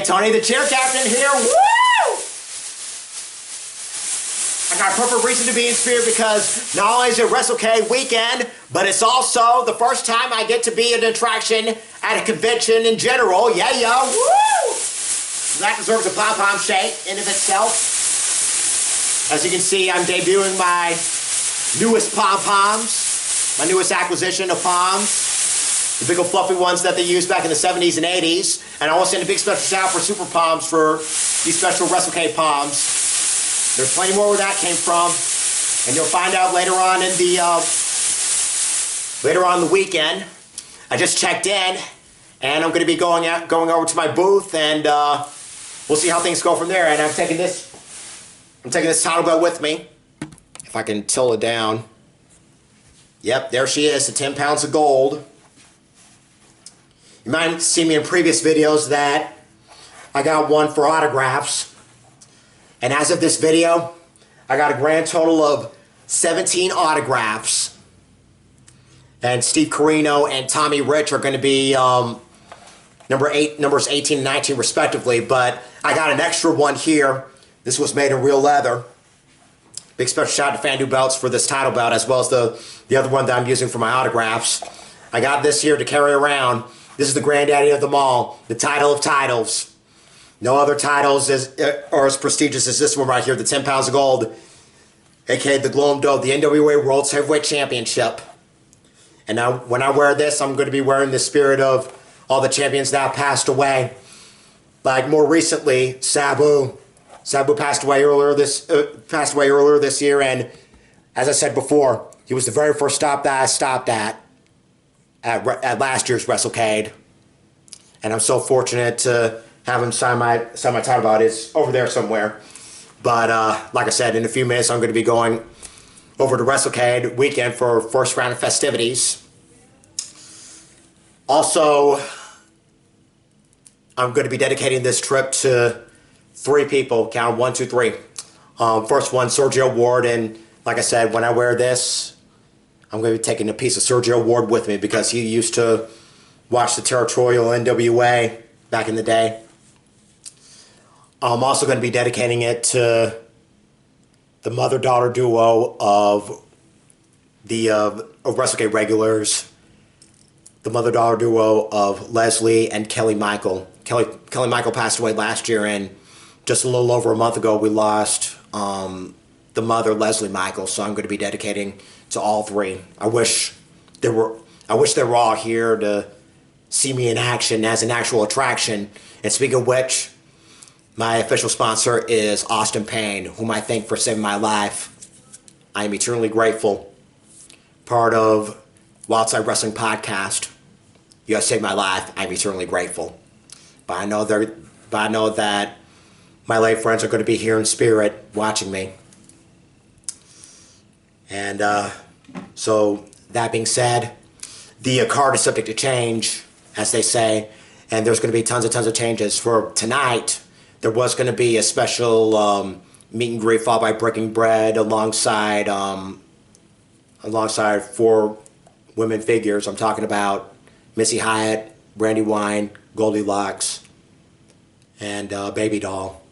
Tony the Chair Captain here. Woo! I got a perfect reason to be in spirit because not only is it WrestleCade weekend, but it's also the first time I get to be an attraction at a convention in general. Yeah, yeah, woo! That deserves a pom-pom shake in of itself. As you can see, I'm debuting my newest pom-poms, my newest acquisition of poms. The big old fluffy ones that they used back in the 70s and 80s. And I want to send a big special shout out for Super Poms for these special WrestleCade poms. There's plenty more where that came from. And you'll find out later on in the weekend. I just checked in and I'm going to be going over to my booth and we'll see how things go from there. And I'm taking this title belt with me. If I can tilt it down. Yep, there she is, the 10 pounds of gold. You might have seen me in previous videos that I got one for autographs. And as of this video, I got a grand total of 17 autographs. And Steve Carino and Tommy Rich are going to be numbers 18 and 19 respectively. But I got an extra one here. This was made in real leather. Big special shout out to Fandu Belts for this title belt, as well as the other one that I'm using for my autographs. I got this here to carry around. This is the granddaddy of them all, the title of titles. No other titles are as prestigious as this one right here, the 10 pounds of gold, aka the Glow Dough, the NWA World Heavyweight Championship. And now, when I wear this, I'm going to be wearing the spirit of all the champions that have passed away. Like more recently, Sabu. Sabu passed away earlier this year, and as I said before, he was the very first stop that I stopped at last year's WrestleCade, and I'm so fortunate to have him sign my title belt. It's over there somewhere, but like I said, in a few minutes I'm going to be going over to WrestleCade weekend for first round of festivities. Also, I'm going to be dedicating this trip to 3 people. Count 1, 2, 3. First one, Sergio Ward, and like I said, when I wear this, I'm going to be taking a piece of Sergio Ward with me because he used to watch the territorial NWA back in the day. I'm also going to be dedicating it to the mother-daughter duo of WrestleCade regulars, the mother-daughter duo of Leslie and Kelly Michael. Kelly Michael passed away last year, and just a little over a month ago, we lost the mother, Leslie Michael. So I'm going to be dedicating to all 3. I wish they were all here to see me in action as an actual attraction. And speaking of which, my official sponsor is Austin Payne, whom I thank for saving my life. I am eternally grateful. Part of Wildside Wrestling Podcast. You have saved my life. I'm eternally grateful. But I know that my late friends are going to be here in spirit watching me. And so, that being said, the card is subject to change, as they say, and there's going to be tons of changes. For tonight, there was going to be a special meet and greet followed by breaking bread alongside 4 women figures. I'm talking about Missy Hyatt, Brandy Wine, Goldilocks, and Baby Doll,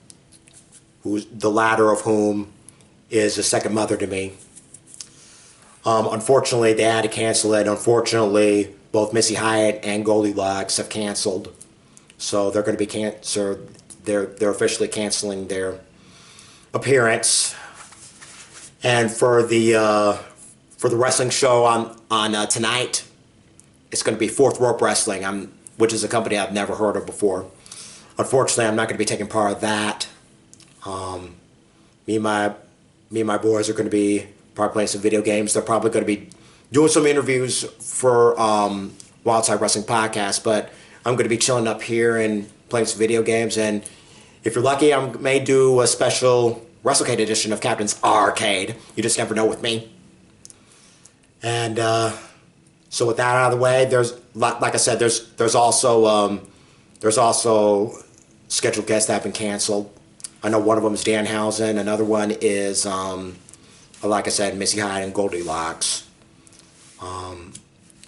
the latter of whom is a second mother to me. Unfortunately, they had to cancel it. Unfortunately, both Missy Hyatt and Goldilocks have canceled, so they're going to be they're officially canceling their appearance. And for the wrestling show on tonight, it's going to be Fourth Rope Wrestling, which is a company I've never heard of before. Unfortunately, I'm not going to be taking part of that. Me and my boys are going to be probably playing some video games. They're probably going to be doing some interviews for Wildside Wrestling Podcast, but I'm going to be chilling up here and playing some video games. And if you're lucky, I may do a special WrestleCade edition of Captain's Arcade. You just never know with me. And so with that out of the way, like I said, there's also scheduled guests that have been canceled. I know one of them is Danhausen. Another one is, like I said, Missy Hyatt and Goldilocks.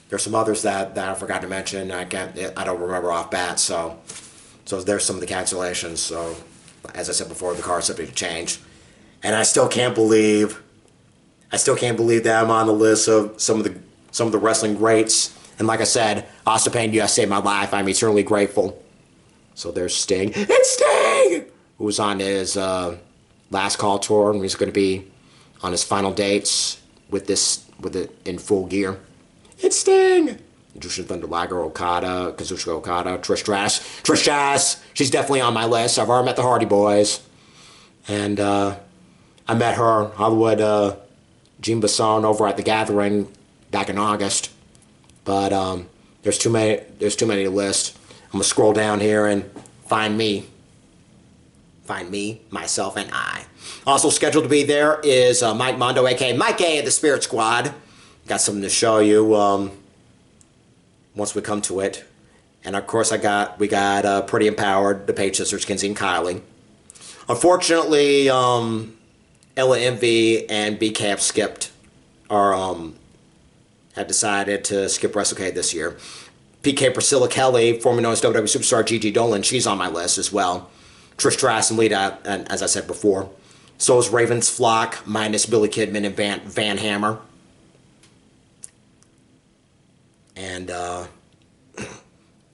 There's some others that I forgot to mention. I don't remember off bat. So So there's some of the cancellations. So, as I said before, the card is subject to change. And I still can't believe that I'm on the list of some of the wrestling greats. And like I said, Austin Payne, you saved my life. I'm eternally grateful. So there's Sting. It's Sting! Who was on his last call tour, and he's going to be on his final dates with it in full gear. It's Sting! Jushin Thunder Liger, Okada, Kazuchika Okada, Trish Stratus. She's definitely on my list. I've already met the Hardy Boys. And I met her, Hollywood Jean Basson, over at the Gathering back in August. But there's too many to list. I'm going to scroll down here and find me. Find me, myself, and I. Also scheduled to be there is Mike Mondo, a.k.a. Mike A. of the Spirit Squad. Got something to show you once we come to it. And of course, we got Pretty Empowered, the Page Sisters, Kinsey and Kylie. Unfortunately, Ella Envy and B-Camp have decided to skip WrestleCade this year. PK Priscilla Kelly, formerly known as WWE Superstar Gigi Dolan, she's on my list as well. Trish Stratus and Lita, and as I said before. So is Raven's Flock, minus Billy Kidman and Van Hammer. And,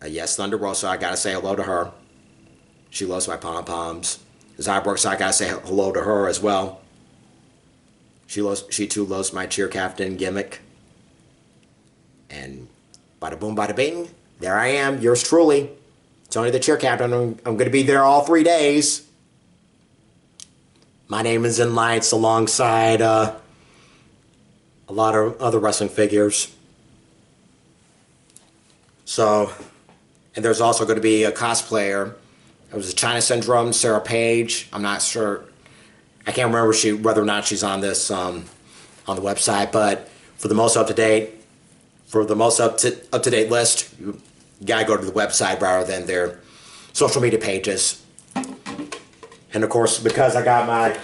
yes, Thunder Rosa, I gotta say hello to her. She loves my pom-poms. Zyborg, I gotta say hello to her as well. She too loves my cheer captain gimmick. And bada boom, bada bing, there I am, yours truly. Tony the cheer captain. I'm going to be there all 3 days. My name is in lights alongside a lot of other wrestling figures. So, and there's also going to be a cosplayer. It was a China Syndrome, Sarah Page. I'm not sure. I can't remember whether or not she's on this on the website. But for the most up to date list, you gotta go to the website rather than their social media pages. And of course, because I got my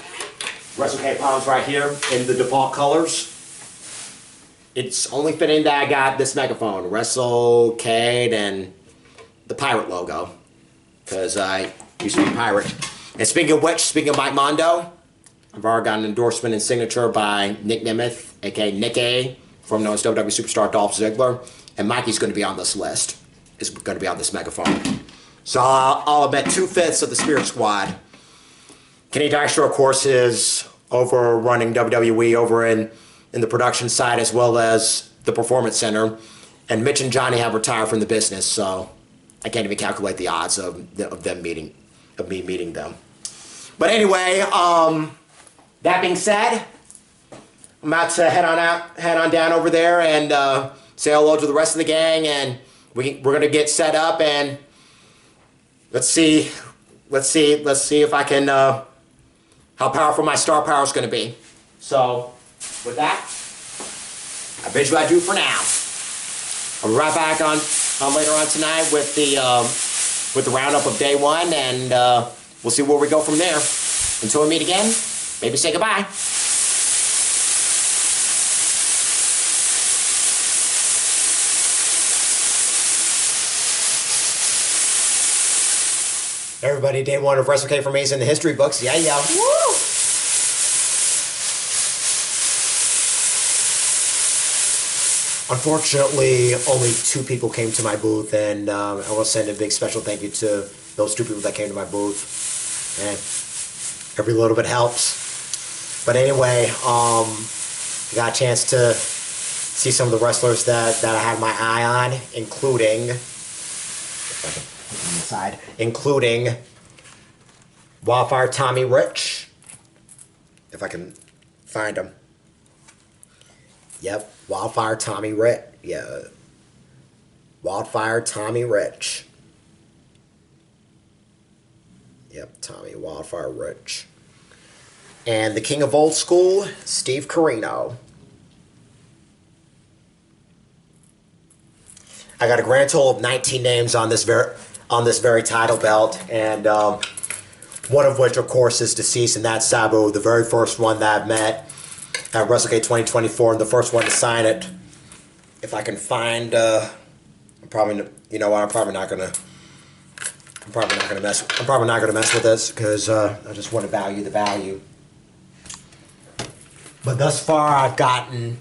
WrestleCade palms right here in the default colors, it's only fitting that I got this megaphone, WrestleCade, and the pirate logo, because I used to be a pirate. And speaking of which, speaking of Mike Mondo, I've already got an endorsement and signature by Nick Nemeth, aka Nick A, formerly known as WWE Superstar Dolph Ziggler, and Mikey's going to be on this list. Is going to be on this megaphone. So I'll admit 2/5 of the Spirit Squad. Kenny Dykstra, of course, is over running WWE over in the production side as well as the Performance Center. And Mitch and Johnny have retired from the business, so I can't even calculate the odds of me meeting them. But anyway, that being said, I'm about to head on down over there and say hello to the rest of the gang, and we're gonna get set up, and let's see if I can how powerful my star power is gonna be. So with that, I bid you adieu for now. I'll be right back on later on tonight with the roundup of day one, and we'll see where we go from there. Until we meet again, maybe say goodbye. Everybody, day one of WrestleCade for me is in the history books. Yeah. Woo! Unfortunately, only 2 people came to my booth, and I will send a big special thank you to those 2 people that came to my booth. And every little bit helps. But anyway, I got a chance to see some of the wrestlers that I had my eye on, including Wildfire Tommy Rich, if I can find him. Yep, Wildfire Tommy Rich. Yeah, Wildfire Tommy Rich. Yep, Tommy Wildfire Rich. And the King of Old School, Steve Corino. I got a grand total of 19 names on this very title belt, and one of which, of course, is deceased, and that's Sabu, the very first one that I've met at WrestleCade 2024, and the first one to sign it. If I can find, I'm probably not gonna I'm probably not gonna mess with this because I just want to value the value. But thus far, I've gotten.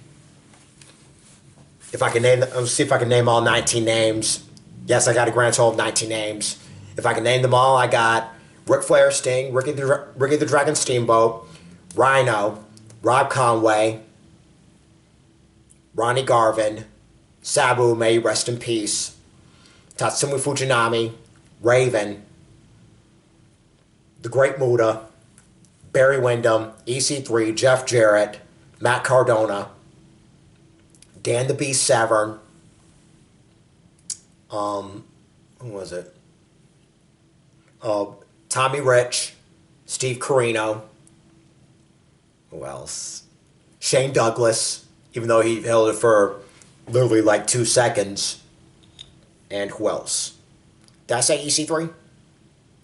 If I can name, let's see if I can name all 19 names. Yes, I got a grand total of 19 names. If I can name them all, I got Ric Flair, Sting, Ricky the Dragon Steamboat, Rhino, Rob Conway, Ronnie Garvin, Sabu, may he rest in peace, Tatsumi Fujinami, Raven, The Great Muta, Barry Windham, EC3, Jeff Jarrett, Matt Cardona, Dan the Beast Severn, who was it? Tommy Rich, Steve Corino, who else? Shane Douglas, even though he held it for literally like 2 seconds. And who else? Did I say EC3?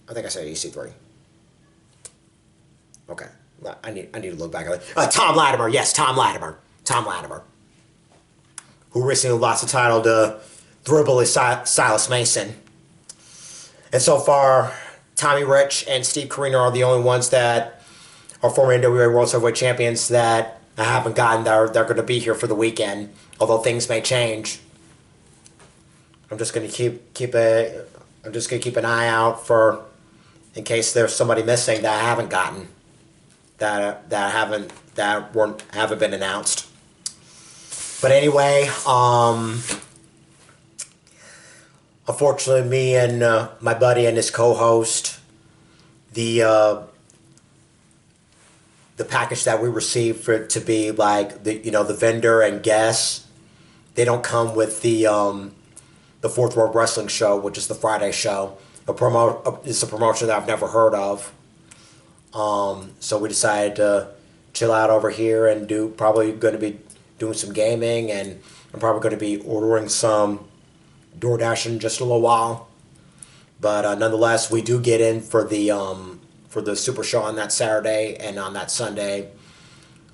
I think I said EC3. Okay. I need to look back at it. Tom Latimer. Yes, Tom Latimer. Tom Latimer. Who recently lost the title to Thrillbilly Silas Mason. And so far, Tommy Rich and Steve Corino are the only ones that are former NWA World Heavyweight Champions that I haven't gotten. They're going to be here for the weekend, although things may change. I'm just going to keep an eye out for, in case there's somebody missing that I haven't gotten, that haven't been announced. But anyway, unfortunately, me and my buddy and his co-host, the package that we received for it to be like the vendor and guests, they don't come with the Fourth World Wrestling show, which is the Friday show. It's a promotion that I've never heard of. So we decided to chill out over here and probably going to be doing some gaming, and I'm probably going to be ordering some DoorDash in just a little while. But nonetheless, we do get in for the Super Show on that Saturday, and on that Sunday,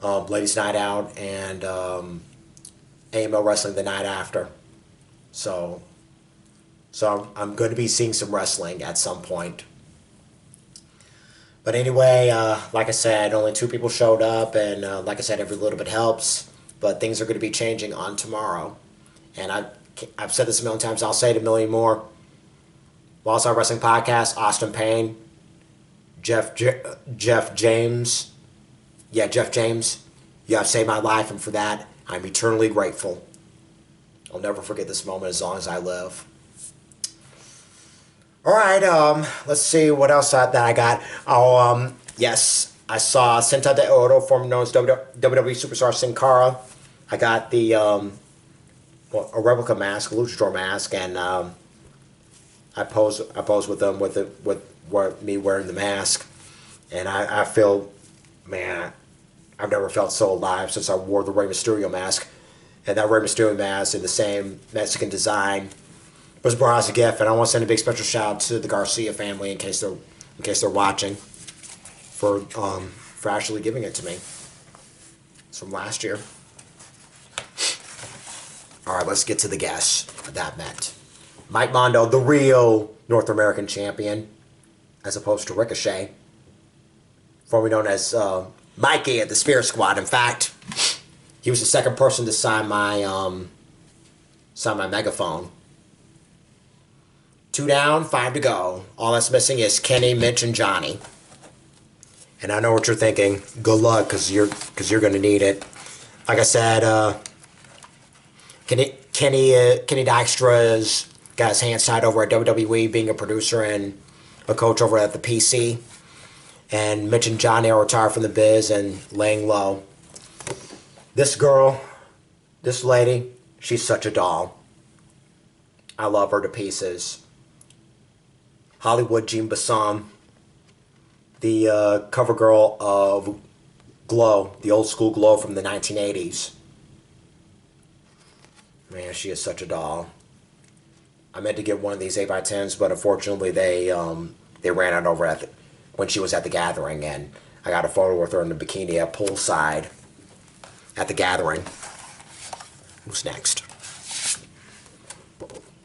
Ladies Night Out and AML Wrestling the night after. So I'm going to be seeing some wrestling at some point. But anyway, like I said, only 2 people showed up, and like I said, every little bit helps. But things are going to be changing on tomorrow. And I've said this a million times, I'll say it a million more. Wildside Wrestling Podcast, Austin Payne, Jeff James. Yeah, Jeff James. You have saved my life, and for that, I'm eternally grateful. I'll never forget this moment as long as I live. All right, let's see what else that I got. Yes, I saw Senta de Oro, formerly known as WWE Superstar Sin Cara. I got the a replica mask, a luchador mask, and I pose with them with me wearing the mask, and I feel, man, I've never felt so alive since I wore the Rey Mysterio mask, and that Rey Mysterio mask in the same Mexican design was brought as a gift, and I want to send a big special shout out to the Garcia family in case they're watching for actually giving it to me. It's from last year. All right, let's get to the guests that met. Mike Mondo, the real North American champion, as opposed to Ricochet, formerly known as Mikey at the Spirit Squad. In fact, he was the second person to sign my megaphone. 2 down, 5 to go. All that's missing is Kenny, Mitch, and Johnny. And I know what you're thinking. Good luck, because you're going to need it. Like I said, Kenny Dykstra's got his hands tied over at WWE, being a producer and a coach over at the PC. And Mitch and Johnny are retired from the biz and laying low. This girl, this lady, she's such a doll. I love her to pieces. Hollywood Jean Bassam, the cover girl of Glow, the old school Glow from the 1980s. Man, she is such a doll. I meant to get one of these 8x10s, but unfortunately they ran out over when she was at the gathering, and I got a photo with her in the bikini at poolside at the gathering. Who's next?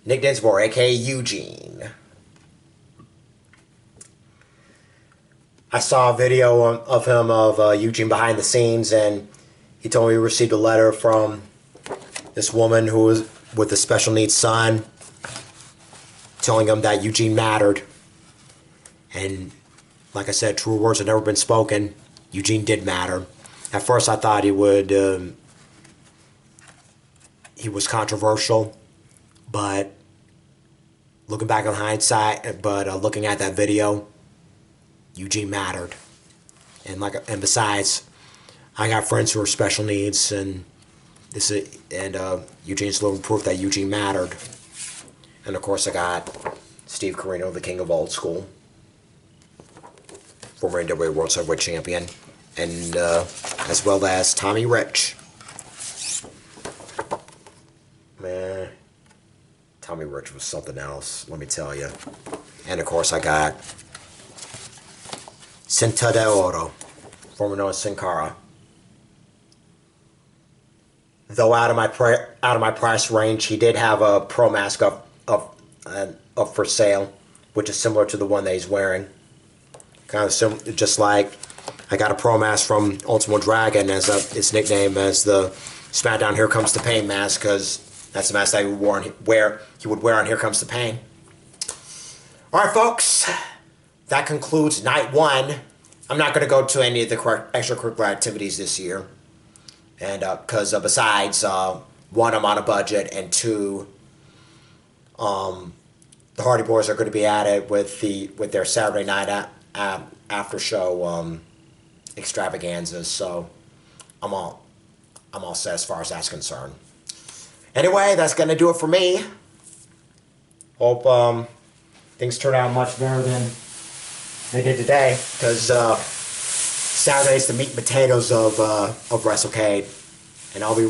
Nick Dinsmore, a.k.a. Eugene. I saw a video of him of Eugene behind the scenes, and he told me he received a letter from this woman who was with a special needs son, telling him that Eugene mattered. And like I said, true words have never been spoken. Eugene did matter. At first, I thought he would. He was controversial, but looking back on hindsight, looking at that video, Eugene mattered. And besides, I got friends who are special needs, and Eugene's living proof that Eugene mattered. And of course, I got Steve Corino, the king of old school, former NWA World Heavyweight Champion, and as well as Tommy Rich. Man, Tommy Rich was something else, let me tell you. And of course, I got Cinta de Oro, former known as Sin Cara. Though out of my price range, he did have a pro mask up for sale, which is similar to the one that he's wearing. Kind of just like I got a pro mask from Ultimo Dragon as its nickname as the SmackDown Here Comes the Pain mask, because that's the mask that he would wear on Here Comes the Pain. All right, folks, that concludes night one. I'm not going to go to any of the extracurricular activities this year, and because besides one, I'm on a budget, and two, the Hardy Boys are going to be at it with their Saturday night after show extravaganzas. So I'm all set as far as that's concerned. Anyway, that's going to do it for me. Hope things turn out much better than they did today, because Saturday's the meat and potatoes of WrestleCade, and I'll be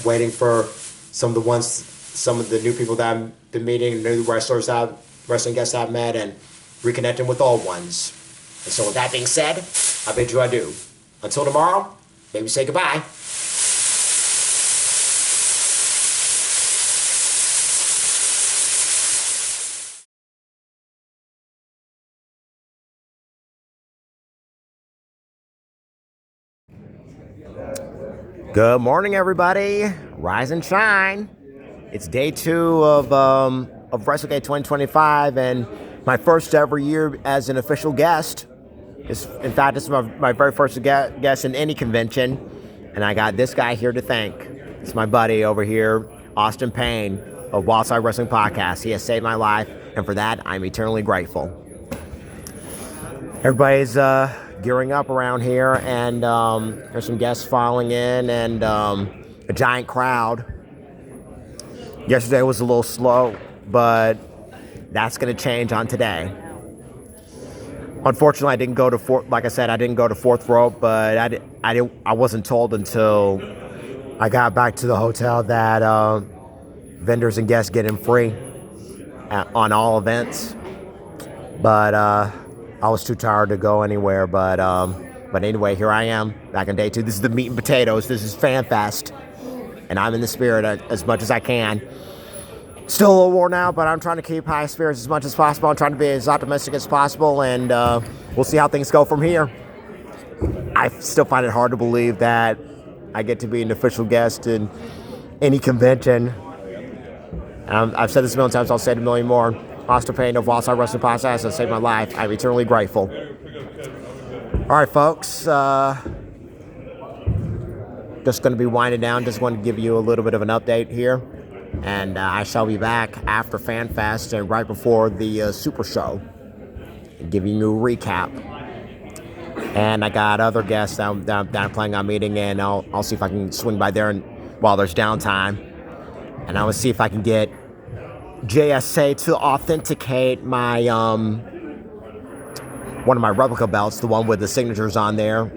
waiting for some of the new people that I've been meeting, new wrestling guests I've met, and reconnecting with old ones. And so with that being said, I bid you adieu. Until tomorrow, maybe say goodbye. Good morning, everybody. Rise and shine. It's day 2 of WrestleCade 2025, and my first ever year as an official guest. In fact, this is my very first guest in any convention, and I got this guy here to thank. It's my buddy over here, Austin Payne of Wildside Wrestling Podcast. He has saved my life, and for that, I'm eternally grateful. Everybody's gearing up around here, and there's some guests filing in, and a giant crowd. Yesterday was a little slow, but that's going to change on today. Unfortunately, I didn't go to fourth rope, but I wasn't told until I got back to the hotel that vendors and guests get in free on all events. But I was too tired to go anywhere. But anyway, here I am back in day 2. This is the meat and potatoes. This is Fan Fest, and I'm in the spirit as much as I can. Still a little worn out, but I'm trying to keep high spirits as much as possible. I'm trying to be as optimistic as possible, and we'll see how things go from here. I still find it hard to believe that I get to be an official guest in any convention. I've said this a million times, I'll say it a million more. Austin Payne of Wildside Wrestling Podcast has saved my life. I'm eternally grateful. All right, folks. Just going to be winding down. Just want to give you a little bit of an update here. And I shall be back after Fan Fest and right before the Super Show, giving you a recap. And I got other guests that I'm planning on meeting, and I'll see if I can swing by there while there's downtime. And I will see if I can get JSA to authenticate my one of my replica belts, the one with the signatures on there.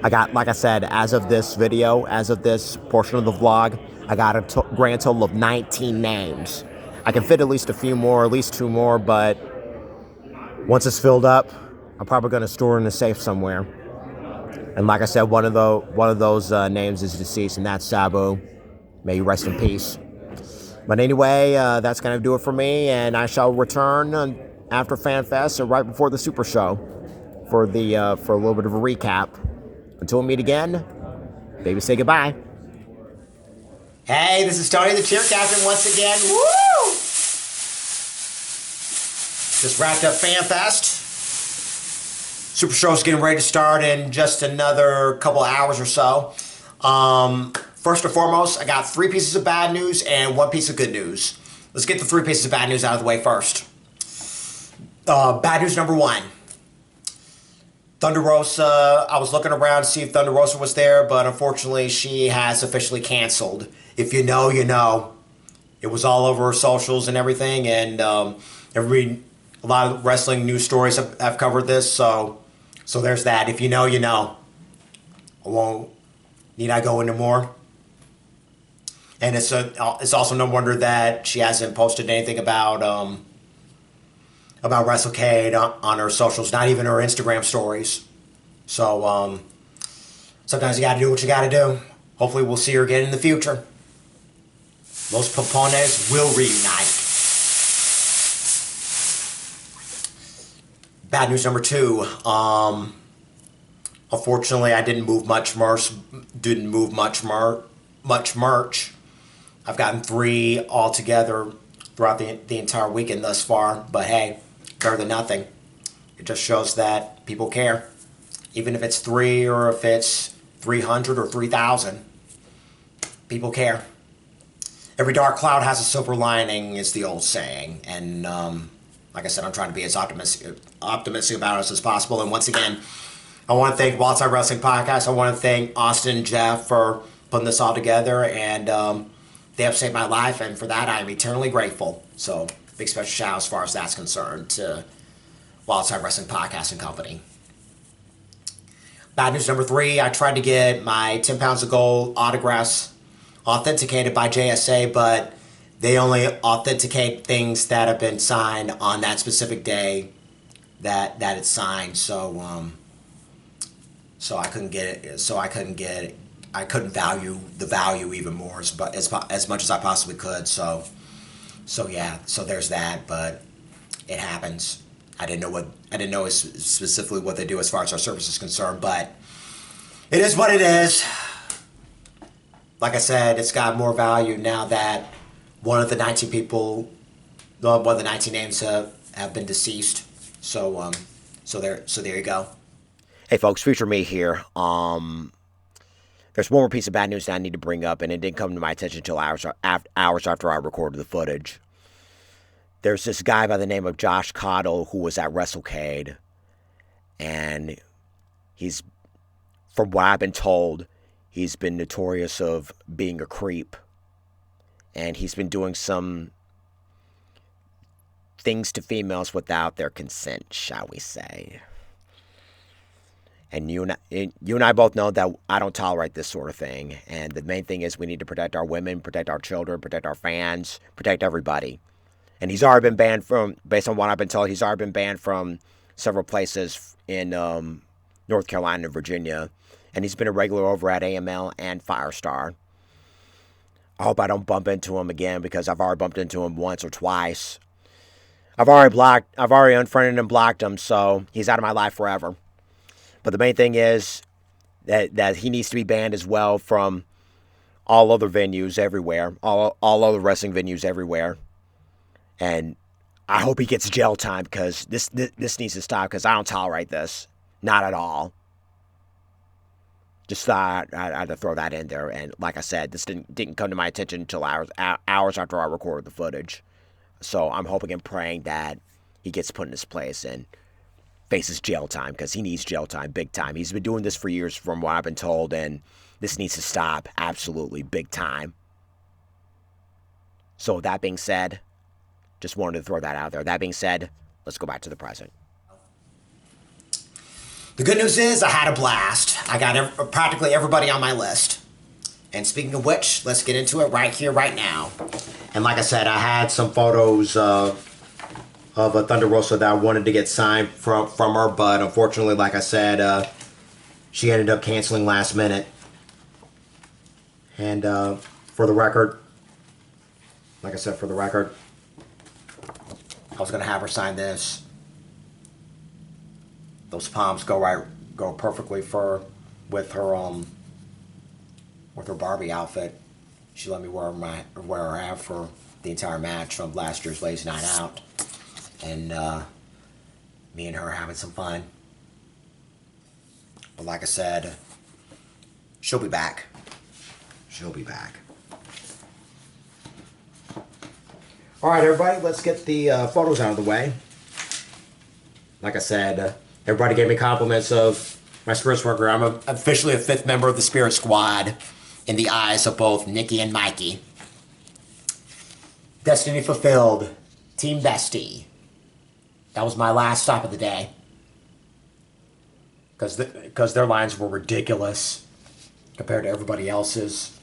I got, like I said, as of this video, as of this portion of the vlog, I got a grand total of 19 names. I can fit at least a few more, at least 2 more, but once it's filled up, I'm probably going to store it in a safe somewhere. And like I said, one of those names is deceased, and that's Sabu. May you rest in peace. But anyway, that's going to do it for me, and I shall return after FanFest and right before the Super Show for a little bit of a recap. Until we meet again, baby, say goodbye. Hey, this is Tony the Cheer Captain once again. Woo! Just wrapped up FanFest. Super Show's getting ready to start in just another couple of hours or so. First and foremost, I got 3 pieces of bad news and 1 piece of good news. Let's get the 3 pieces of bad news out of the way first. Bad news number 1. Thunder Rosa, I was looking around to see if Thunder Rosa was there, but unfortunately she has officially canceled. If you know, you know. It was all over her socials and everything, and a lot of wrestling news stories have covered this, so there's that. If you know, you know. Need I go into more? And it's also no wonder that she hasn't posted anything about WrestleCade on her socials, not even her Instagram stories. So sometimes you gotta do what you gotta do. Hopefully we'll see her again in the future. Los Papones will reunite. Bad news number 2. Unfortunately, I didn't move much merch. I've gotten 3 altogether throughout the entire weekend thus far. But hey, better than nothing. It just shows that people care. Even if it's 3 or if it's 300 or 3,000, people care. Every dark cloud has a silver lining is the old saying. And like I said, I'm trying to be as optimistic about it as possible. And once again, I want to thank Wildside Wrestling Podcast. I want to thank Austin and Jeff for putting this all together. And they have saved my life. And for that, I am eternally grateful. So big special shout out as far as that's concerned to Wildside Wrestling Podcast and Company. Bad news number 3. I tried to get my 10 pounds of gold autographs authenticated by JSA, but they only authenticate things that have been signed on that specific day that it's signed. So I couldn't get it. I couldn't value the value even more as much as I possibly could. So there's that. But it happens. I didn't know specifically what they do as far as our service is concerned, but it is what it is. Like I said, it's got more value now that one of the 19 names have been deceased. So there you go. Hey folks, Future Me here. There's one more piece of bad news that I need to bring up, and it didn't come to my attention until hours after I recorded the footage. There's this guy by the name of Josh Cottle who was at WrestleCade, and he's, from what I've been told, he's been notorious of being a creep, and he's been doing some things to females without their consent, shall we say. And you and I both know that I don't tolerate this sort of thing, and the main thing is we need to protect our women, protect our children, protect our fans, protect everybody. And he's already been banned from, based on what I've been told, he's already been banned from several places in North Carolina and Virginia. And he's been a regular over at AML and Firestar. I hope I don't bump into him again because I've already bumped into him once or twice. I've already unfriended and blocked him, so he's out of my life forever. But the main thing is that he needs to be banned as well from all other venues everywhere, all other wrestling venues everywhere. And I hope he gets jail time because this needs to stop because I don't tolerate this. Not at all. Just thought I had to throw that in there. And like I said, this didn't come to my attention until hours after I recorded the footage. So I'm hoping and praying that he gets put in his place and faces jail time because he needs jail time big time. He's been doing this for years from what I've been told, and this needs to stop absolutely big time. So with that being said, just wanted to throw that out there. That being said, let's go back to the present. The good news is I had a blast. I got practically everybody on my list. And speaking of which, let's get into it right here, right now. And like I said, I had some photos of a Thunder Rosa that I wanted to get signed from her, but unfortunately, like I said, she ended up canceling last minute. And for the record, I was gonna have her sign this. Those palms go perfectly with her Barbie outfit. She let me wear her out for the entire match from last year's Ladies Night Out, and me and her having some fun. But like I said, she'll be back. She'll be back. All right, everybody, let's get the photos out of the way. Like I said, everybody gave me compliments of my spirits worker. I'm officially a 5th member of the Spirit Squad in the eyes of both Nikki and Mikey. Destiny fulfilled. Team Bestie. That was my last stop of the day. Because their lines were ridiculous compared to everybody else's.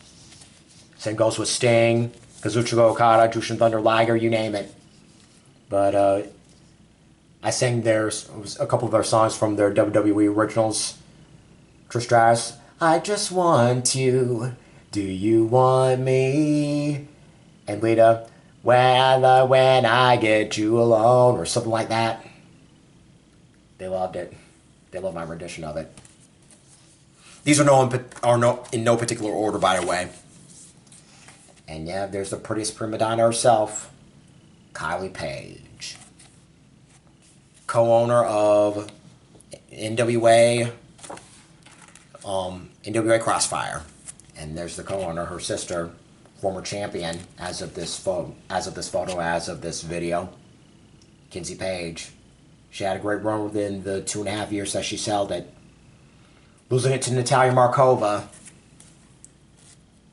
Same goes with Sting, Kazuchika Okada, Jushin Thunder Liger, you name it. But I sang a couple of their songs from their WWE originals. Trish Stratus, I just want you, do you want me? And Lita, well, when I get you alone, or something like that. They loved it. They love my rendition of it. These are in no particular order, by the way. And yeah, there's the prettiest prima donna herself, Kylie Page. Co-owner of NWA Crossfire. And there's the co-owner, her sister, former champion as of this video, Kinsey Page. She had a great run within the 2.5 years that she sold it, losing it to Natalia Markova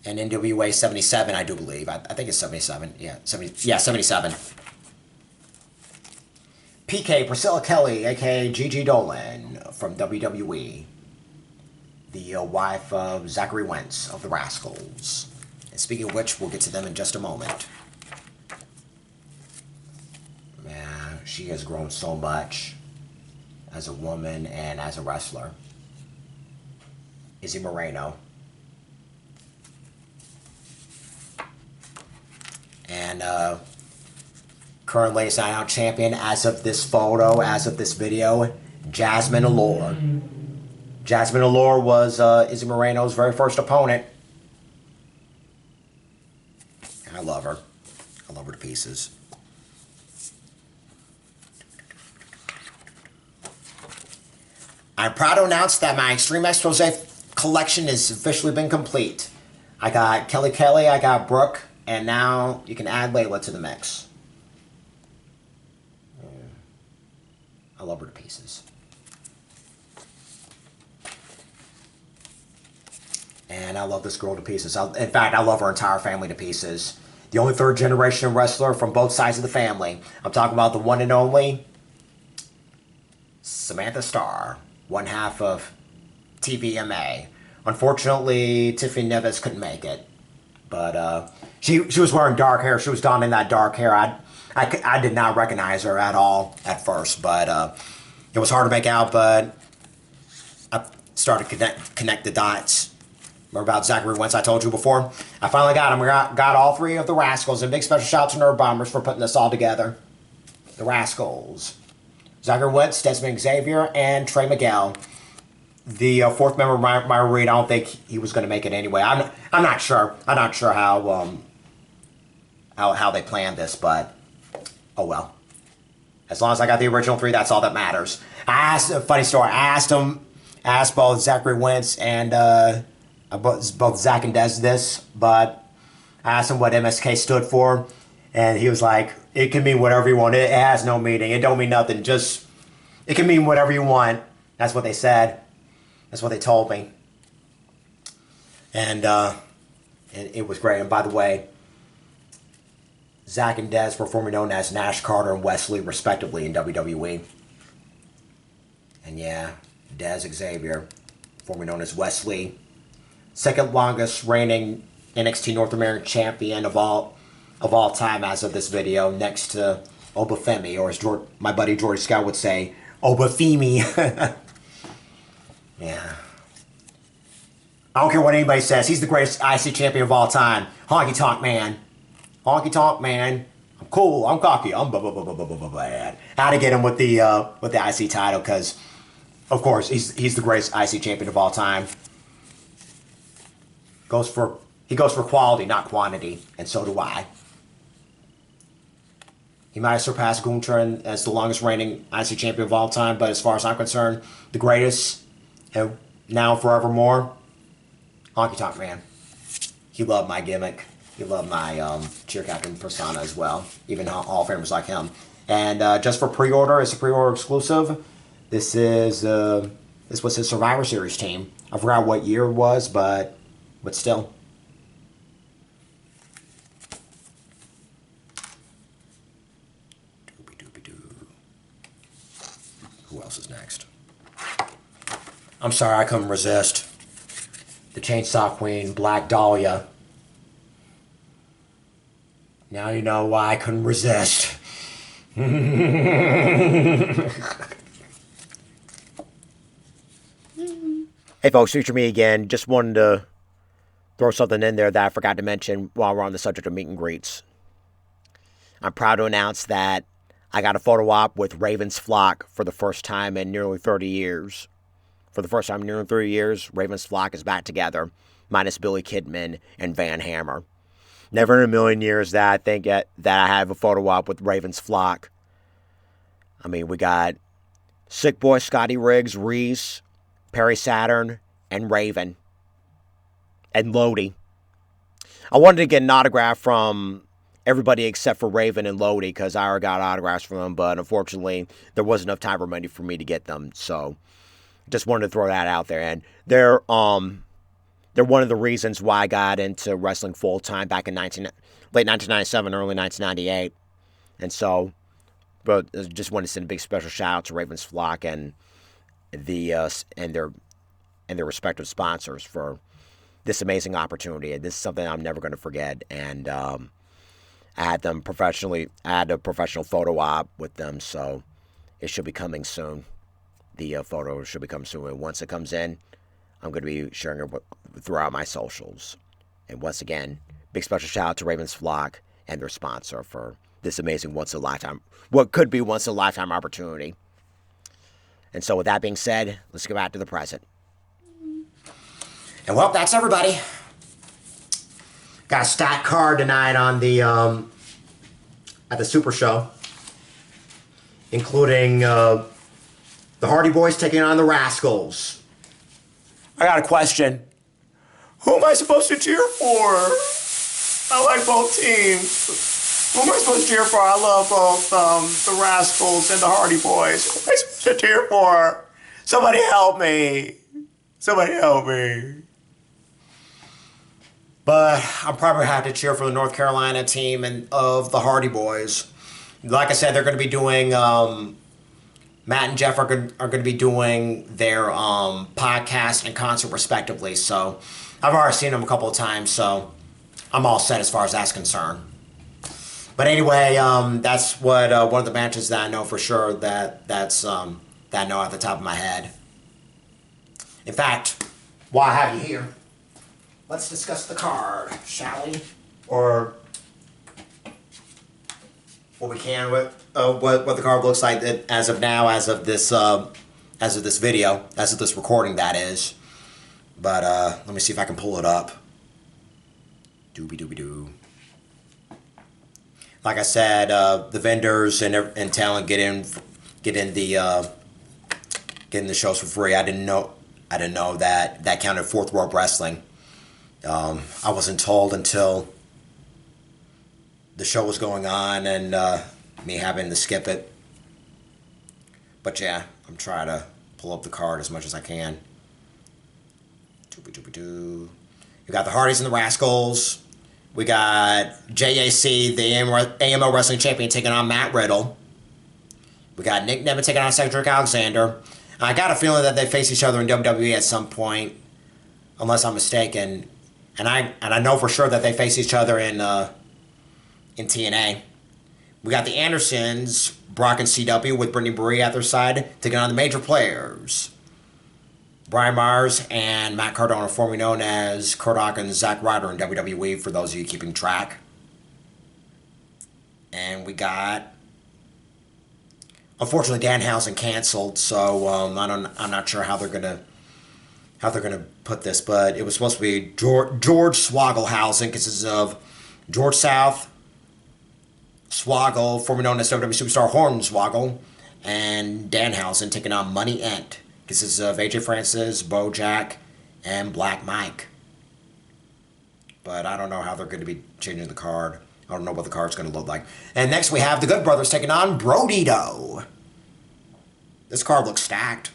and NWA 77, I do believe. I think it's 77. Yeah, 77. PK, Priscilla Kelly, a.k.a. Gigi Dolan from WWE. The wife of Zachary Wentz of the Rascals. And speaking of which, we'll get to them in just a moment. Man, she has grown so much as a woman and as a wrestler. Izzy Moreno. And current Ladies Night Out champion as of this photo, as of this video, Jasmine Allure. Jasmine Allure was Izzy Moreno's very first opponent. I love her. I love her to pieces. I'm proud to announce that my Extreme Expose collection has officially been complete. I got Kelly, I got Brooke, and now you can add Layla to the mix. I love her to pieces. And I love this girl to pieces. In fact, I love her entire family to pieces. The only 3rd generation wrestler from both sides of the family. I'm talking about the one and only Samantha Starr, one half of TVMA. Unfortunately, Tiffany Neves couldn't make it. But she was wearing dark hair. She was donning that dark hair. I did not recognize her at all at first. But it was hard to make out. But I started to connect the dots. Remember about Zachary Wentz I told you before? I finally got him. We got all 3 of the Rascals. And big special shout out to Nerd Bombers for putting this all together. The Rascals. Zachary Wentz, Desmond Xavier, and Trey Miguel. The 4th member, Myra Reed, I don't think he was going to make it anyway. I'm not sure. I'm not sure how they planned this, but oh well. As long as I got the original 3, that's all that matters. I asked a funny story. I asked both Zachary Wentz and both Zach and Des this, but I asked him what MSK stood for, and he was like, "It can mean whatever you want. It has no meaning. It don't mean nothing. Just it can mean whatever you want." That's what they said. That's what they told me. And it was great. And by the way, Zach and Des were formerly known as Nash, Carter, and Wesley, respectively, in WWE. And yeah, Des Xavier, formerly known as Wesley, 2nd longest reigning NXT North American champion of all time as of this video, next to Obafemi, or as my buddy George Scott would say, Obafemi. Yeah. I don't care what anybody says. He's the greatest IC champion of all time. Honky Tonk Man. Honky Tonk Man. I'm cool, I'm cocky, I'm bad. How to get him with the IC title, because of course he's the greatest IC champion of all time. He goes for quality, not quantity, and so do I. He might have surpassed Gunther as the longest reigning IC champion of all time, but as far as I'm concerned, the greatest, and now forevermore, Honky Tonk Man. He loved my gimmick. He loved my cheer captain persona as well. Even Hall of Famers like him. And just for pre-order, it's a pre-order exclusive. This was his Survivor Series team. I forgot what year it was, but still. Who else is next? I'm sorry, I couldn't resist. The Chainsaw Queen, Black Dahlia. Now you know why I couldn't resist. Hey folks, feature me again. Just wanted to throw something in there that I forgot to mention while we're on the subject of meet and greets. I'm proud to announce that I got a photo op with Raven's Flock for the first time in nearly 30 years. For the first time in nearly 30 years, Raven's Flock is back together, minus Billy Kidman and Van Hammer. Never in a million years that I think that I have a photo op with Raven's Flock. I mean, we got Sick Boy, Scotty Riggs, Reese, Perry Saturn, and Raven. And Lodi. I wanted to get an autograph from everybody except for Raven and Lodi, because I already got autographs from them, but unfortunately, there wasn't enough time or money for me to get them, so just wanted to throw that out there. And they're one of the reasons why I got into wrestling full-time back in late 1997, early 1998. And so, but just want to send a big special shout-out to Raven's Flock and their respective sponsors for this amazing opportunity. And this is something I'm never going to forget. And I had a professional photo op with them, so it should be coming soon. The photo should be coming soon. And once it comes in, I'm going to be sharing it throughout my socials. And once again, big special shout out to Raven's Flock and their sponsor for this amazing what could be once in a lifetime opportunity. And so with that being said, let's go back to the present. And well, that's everybody. Got a stacked card tonight on the at the Super Show, including the Hardy Boys taking on the Rascals. I got a question. Who am I supposed to cheer for? I like both teams. Who am I supposed to cheer for? I love both the Rascals and the Hardy Boys. Who am I supposed to cheer for? Somebody help me. Somebody help me. But I'm probably have to cheer for the North Carolina team and of the Hardy Boys. Like I said, they're going to be doing Matt and Jeff are going to be doing their podcast and concert respectively. So I've already seen them a couple of times, so I'm all set as far as that's concerned. But anyway, that's what one of the matches that I know for sure that I know at the top of my head. In fact, while I have you here, let's discuss the card, shall we? Or what we can with what the card looks like as of now, as of this video, as of this recording, that is. But let me see if I can pull it up. Doobie-doobie-doo. Like I said, the vendors and talent get in the shows for free. I didn't know that counted Fourth World Wrestling. I wasn't told until the show was going on and me having to skip it. But yeah, I'm trying to pull up the card as much as I can. You got the Hardys and the Rascals. We got JAC, the AMO Wrestling Champion, taking on Matt Riddle. We got Nick Neville taking on Cedric Alexander. I got a feeling that they face each other in WWE at some point, unless I'm mistaken. And I know for sure that they face each other in TNA. We got the Andersons, Brock and CW, with Brittany Bree at their side, taking on the major players. Brian Myers and Matt Cardona, formerly known as Kurt Hawkins and Zack Ryder in WWE, for those of you keeping track. And we got, unfortunately, Danhausen canceled, so I'm not sure how they're gonna put this, but it was supposed to be George Swagelhausen, consists of George South, Swoggle, formerly known as WWE Superstar Hornswoggle, and Danhausen taking on Money Ent, consists of AJ Francis, Bojack, and Black Mike. But I don't know how they're going to be changing the card. I don't know what the card's going to look like. And next we have the Good Brothers taking on Brodito. This card looks stacked,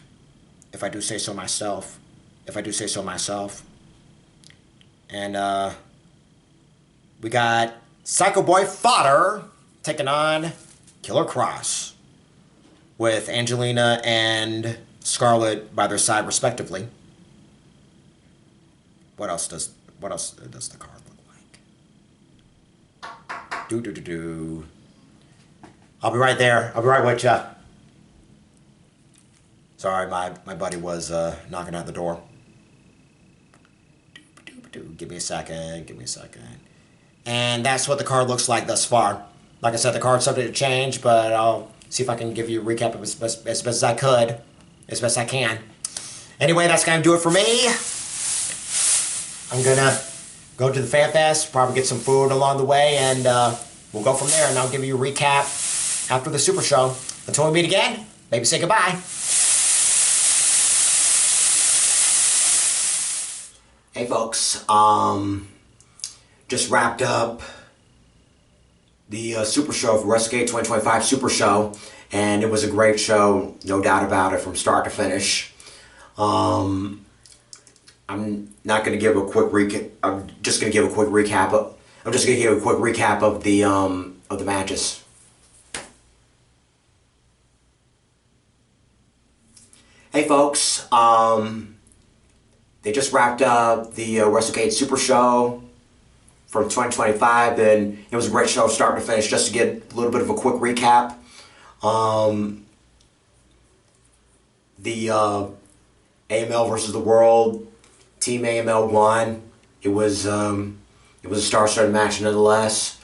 if I do say so myself. And we got Psycho Boy Fodder taking on Killer Cross, with Angelina and Scarlett by their side respectively. What else does the card look like? I'll be right there. I'll be right with ya. Sorry, my buddy was knocking at the door. Give me a second. And that's what the card looks like thus far. Like I said, the card's subject to change, but I'll see if I can give you a recap as best as I could. As best I can. Anyway, that's going to do it for me. I'm going to go to the Fan Fest, probably get some food along the way, and we'll go from there, and I'll give you a recap after the Super Show. Until we meet again, maybe say goodbye. Hey folks, just wrapped up the Super Show for WrestleCade 2025 Super Show, and it was a great show, no doubt about it, from start to finish. I'm not going to give a quick recap. I'm just going to give a quick recap of the matches. Hey folks, they just wrapped up the WrestleCade Super Show from 2025, and it was a great show start to finish. Just to get a little bit of a quick recap, the AML versus the World, Team AML won. It was a star-studded match nonetheless.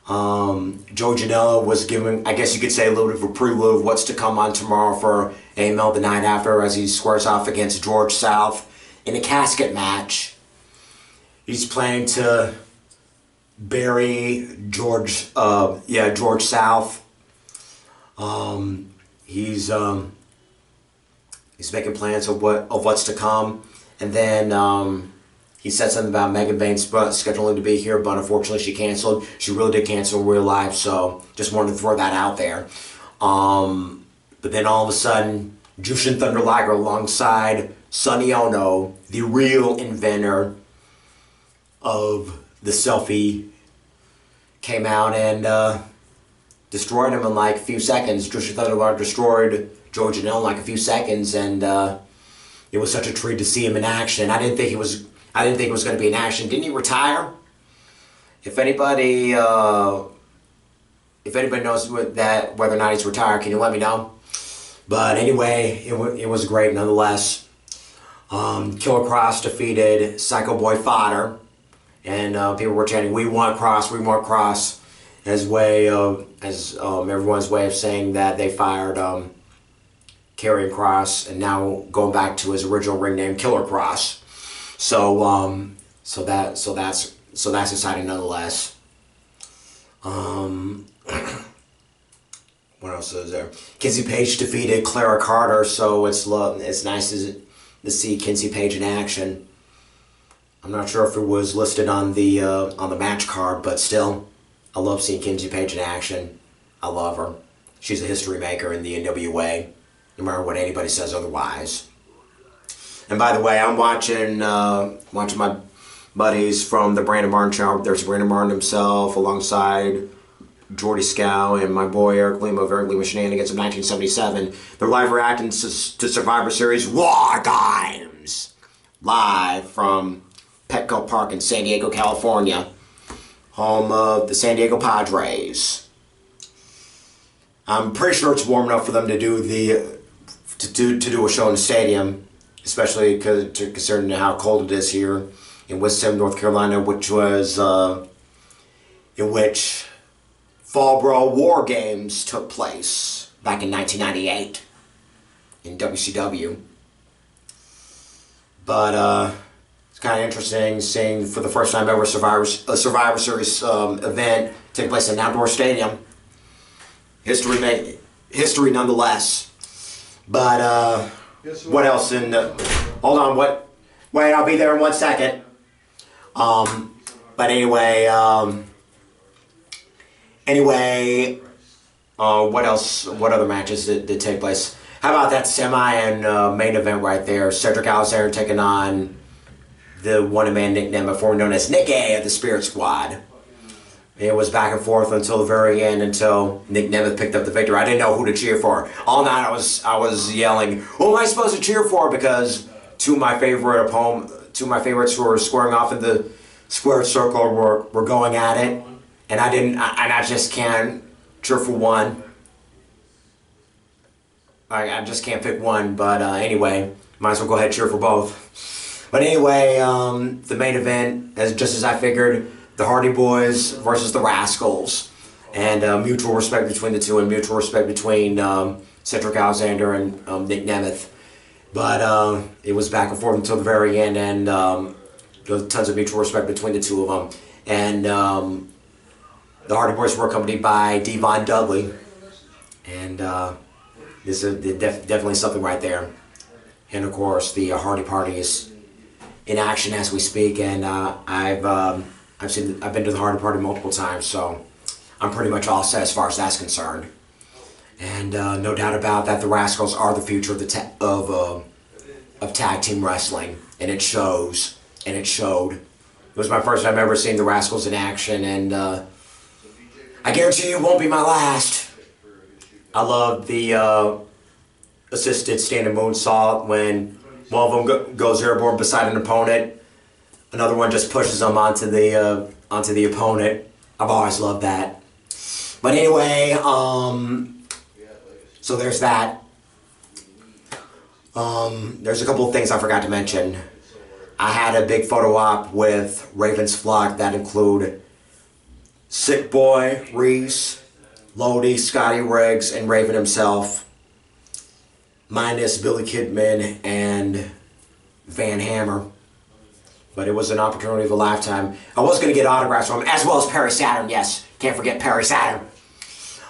Joe Janela was giving, I guess you could say, a little bit of a prelude of what's to come on tomorrow for AML the night after, as he squares off against George South in a casket match. He's planning to bury George South. He's making plans of what's to come, and then he said something about Megan Bain's scheduling to be here, but unfortunately she canceled. She really did cancel in real life, so just wanted to throw that out there. But then all of a sudden, Jushin Thunder Liger alongside Sonny Ono, the real inventor of the selfie, came out and destroyed him in like a few seconds. Jushin Thunder Liger destroyed Joe Janela in like a few seconds, and it was such a treat to see him in action. I didn't think it was going to be in action. Didn't he retire? If anybody knows whether or not he's retired, can you let me know? But anyway, it was great nonetheless. Killer Cross defeated Psycho Boy Fodder, and people were chanting, "We want Cross, we want Cross," as everyone's way of saying that they fired Karrion Kross, and now going back to his original ring name, Killer Cross. So that's exciting nonetheless. What else is there? Kinsey Page defeated Clara Carter, so it's nice to see Kinsey Page in action. I'm not sure if it was listed on the match card, but still, I love seeing Kinsey Page in action. I love her. She's a history maker in the NWA, no matter what anybody says otherwise. And by the way, I'm watching my buddies from the Brandon Martin show. There's Brandon Martin himself alongside Jordy Scow and my boy Eric Lima of Eric Lima Shenanigans of 1977. They're live reacting to Survivor Series War Games, live from Petco Park in San Diego, California, home of the San Diego Padres. I'm pretty sure it's warm enough for them to do do a show in the stadium, especially considering how cold it is here in Winston, North Carolina, in which Fall Brawl War Games took place back in 1998 in WCW. But it's kind of interesting seeing for the first time ever a Survivor Series event take place in an outdoor stadium. History nonetheless. But what else in hold on, wait, I'll be there in 1 second. But anyway, what else? What other matches did take place? How about that semi and main event right there? Cedric Alexander taking on the one-man Nick Nemeth, formerly known as Nick A of the Spirit Squad. It was back and forth until the very end, until Nick Nemeth picked up the victory. I didn't know who to cheer for. All night I was yelling, "Who am I supposed to cheer for?" Because two of my favorites who were squaring off in the squared circle were going at it, and I just can't cheer for one. I just can't pick one, but anyway, might as well go ahead and cheer for both. But anyway, the main event, just as I figured, the Hardy Boys versus the Rascals, and mutual respect between the two, and mutual respect between Cedric Alexander and Nick Nemeth. But it was back and forth until the very end, and there was tons of mutual respect between the two of them. And the Hardy Boys were accompanied by Devon Dudley, and this is definitely something right there. And of course, the Hardy Party is in action as we speak, and I've been to the Hardy Party multiple times, so I'm pretty much all set as far as that's concerned. And no doubt about that, the Rascals are the future of tag team wrestling, and it shows, and it showed. It was my first time ever seeing the Rascals in action, and I guarantee you it won't be my last. I love the assisted standing moonsault when one of them goes airborne beside an opponent. Another one just pushes them onto the opponent. I've always loved that. But anyway, so there's that. There's a couple of things I forgot to mention. I had a big photo op with Raven's flock that include Sick Boy, Reese, Lodi, Scotty Riggs, and Raven himself, minus Billy Kidman and Van Hammer. But it was an opportunity of a lifetime. I was going to get autographs from him, as well as Perry Saturn. Yes, can't forget Perry Saturn.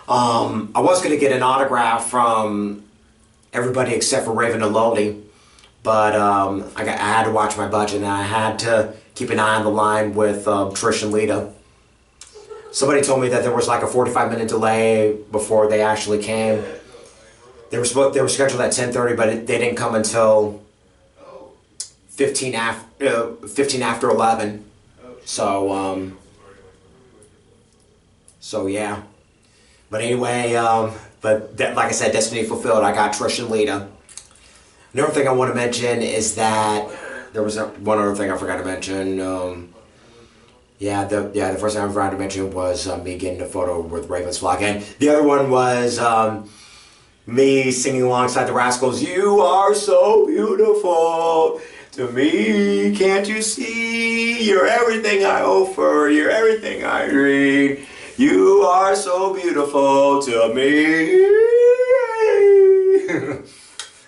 I was going to get an autograph from everybody except for Raven and Lodi, but I had to watch my budget, and I had to keep an eye on the line with Trish and Lita. Somebody told me that there was like a 45-minute delay before they actually came. They were scheduled at 10:30, but they didn't come until 15 after 11. So yeah. But anyway, like I said, destiny fulfilled. I got Trish and Lita. Another thing I want to mention is that there was one other thing I forgot to mention. The first thing I forgot to mention was me getting a photo with Raven's flock, and the other one was me singing alongside the Rascals. "You are so beautiful to me, can't you see? You're everything I hope for, you're everything I dream. You are so beautiful to me."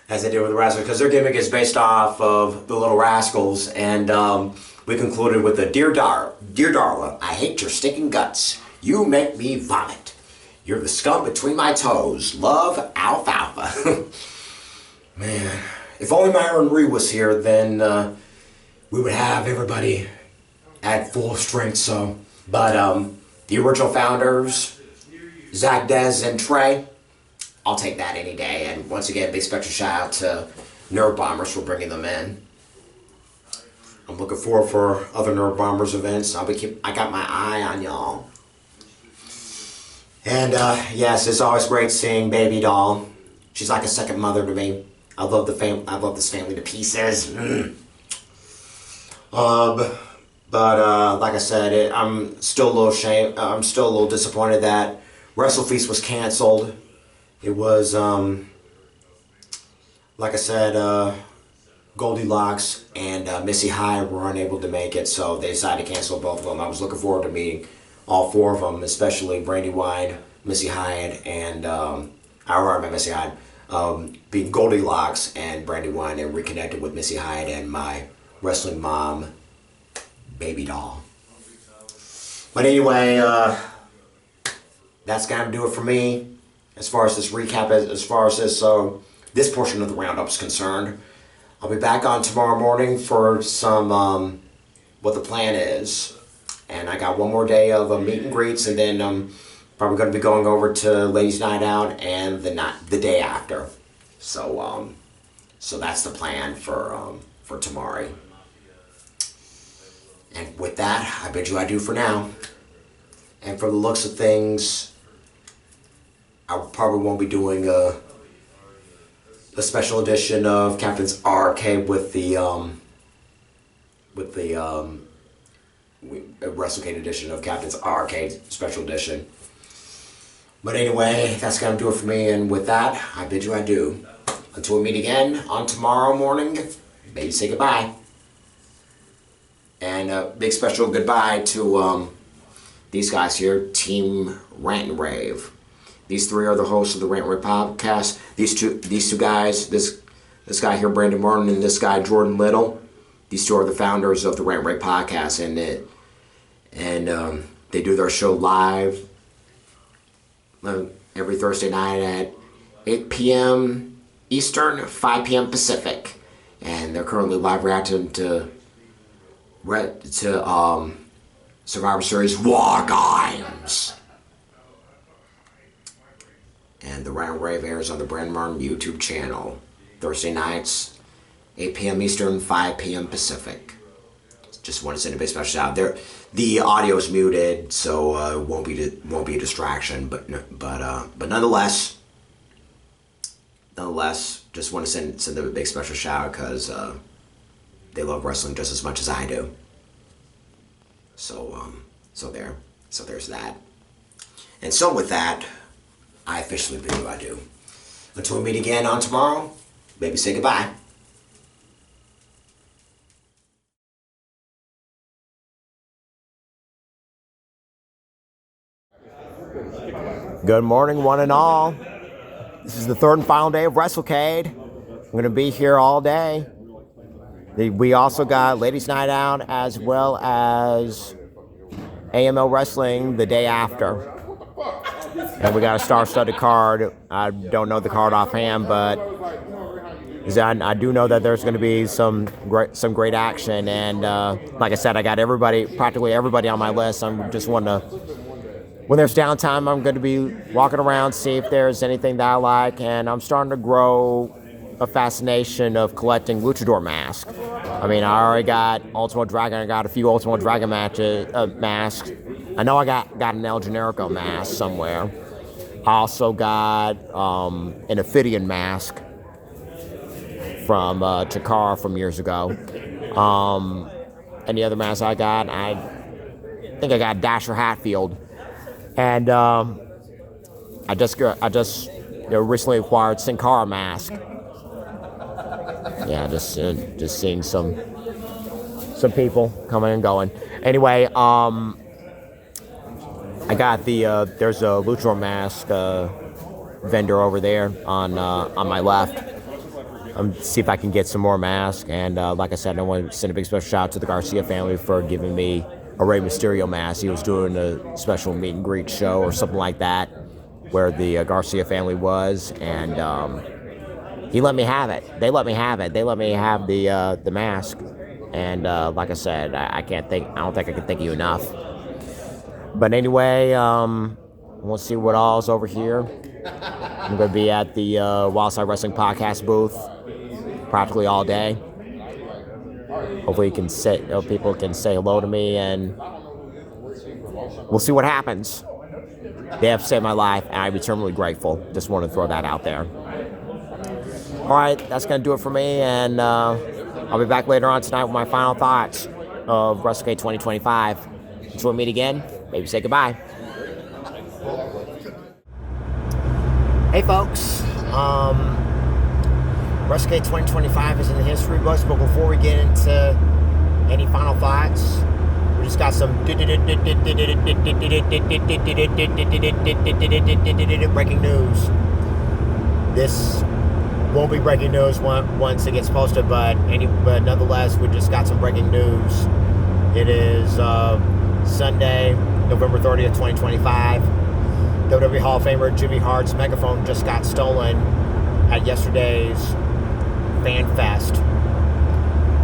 As I did with the Rascals, because their gimmick is based off of the Little Rascals, and we concluded with the Dear Darla, I hate your stinking guts. You make me vomit. You're the scum between my toes. Love, alfalfa. Man, if only Myron Reed was here, then we would have everybody at full strength. So, but the original founders, Zach, Dez, and Trey, I'll take that any day. And once again, big special shout out to Nerd Bombers for bringing them in. I'm looking forward for other Nerd Bombers events. I got my eye on y'all. And yes, it's always great seeing Baby Doll. She's like a second mother to me. I love this family to pieces. But like I said, I'm still a little ashamed. I'm still a little disappointed that WrestleFeast was canceled. It was like I said, Goldilocks and Missy High were unable to make it, so they decided to cancel both of them. I was looking forward to meeting all four of them, especially Brandywine, Missy Hyde, and I remember Missy Hyde, being Goldilocks and Brandywine, and reconnected with Missy Hyde and my wrestling mom baby doll. But anyway, that's gonna do it for me as far as this recap, as far as this portion of the roundup is concerned. I'll be back on tomorrow morning for some what the plan is, and I got one more day of meet and greets, and then I'm probably going to be going over to Ladies Night Out and the day after. So that's the plan for tomorrow. And with that, I bid you adieu for now. And for the looks of things, I probably won't be doing a special edition of Captain's Arcade with the WrestleCade edition of Captain's Arcade special edition. But anyway, that's gonna do it for me, and with that, I bid you adieu. Until we meet again on tomorrow morning, baby, say goodbye. And a big special goodbye to these guys here, Team Rant and Rave. These three are the hosts of the Rant and Rave podcast. These two guys, this guy here, Brandon Martin, and this guy, Jordan Little. These two are the founders of the Rant and Rave podcast, and they do their show live every Thursday night at 8 p.m. Eastern, 5 p.m. Pacific, and they're currently live reacting to Survivor Series War Games. And the Rant and Rave airs on the Brandon Martin YouTube channel Thursday nights, 8 p.m. Eastern, 5 p.m. Pacific. Just want to send a big special shout out there. The audio is muted, so it won't be a distraction. But nonetheless, just want to send them a big special shout out because they love wrestling just as much as I do. So there's that. And so with that, I officially bid you adieu. Until we meet again on tomorrow, baby, say goodbye. Good morning, one and all. This is the third and final day of WrestleCade. I'm going to be here all day. We also got Ladies Night Out as well as AML Wrestling the day after. And we got a star-studded card. I don't know the card offhand, but I do know that there's going to be some great action. And like I said, I got practically everybody on my list. I'm just wanting to, when there's downtime, I'm going to be walking around, see if there's anything that I like. And I'm starting to grow a fascination of collecting luchador masks. I mean, I already got Ultimo Dragon. I got a few Ultimo Dragon masks. I know I got an El Generico mask somewhere. I also got an Ophidian mask from Chikara from years ago. And the other mask I got, I think I got Dasher Hatfield. And I just recently acquired Sin Cara mask. Yeah, just seeing some people coming and going. Anyway, I got there's a luchador mask vendor over there on my left. See if I can get some more masks. And like I said, I want to send a big special shout out to the Garcia family for giving me a Rey Mysterio mask. He was doing a special meet and greet show or something like that where the Garcia family was, and he let me have it. They let me have it. They let me have the mask. And like I said, I don't think I can thank you enough. But anyway, we'll see what all's over here. I'm going to be at the Wildside Wrestling Podcast booth practically all day. Hopefully people can say hello to me, and we'll see what happens. They have saved my life, and I'm eternally grateful. Just want to throw that out there. All right, that's going to do it for me, and I'll be back later on tonight with my final thoughts of WrestleCade 2025. Until we meet again, maybe say goodbye. Hey folks, WrestleCade 2025 is in the history books, but before we get into any final thoughts, We just got some breaking news. This won't be breaking news once it gets posted, but nonetheless, we just got some breaking news. It is Sunday, November 30th, 2025. WWE Hall of Famer Jimmy Hart's megaphone just got stolen at yesterday's Fan Fest.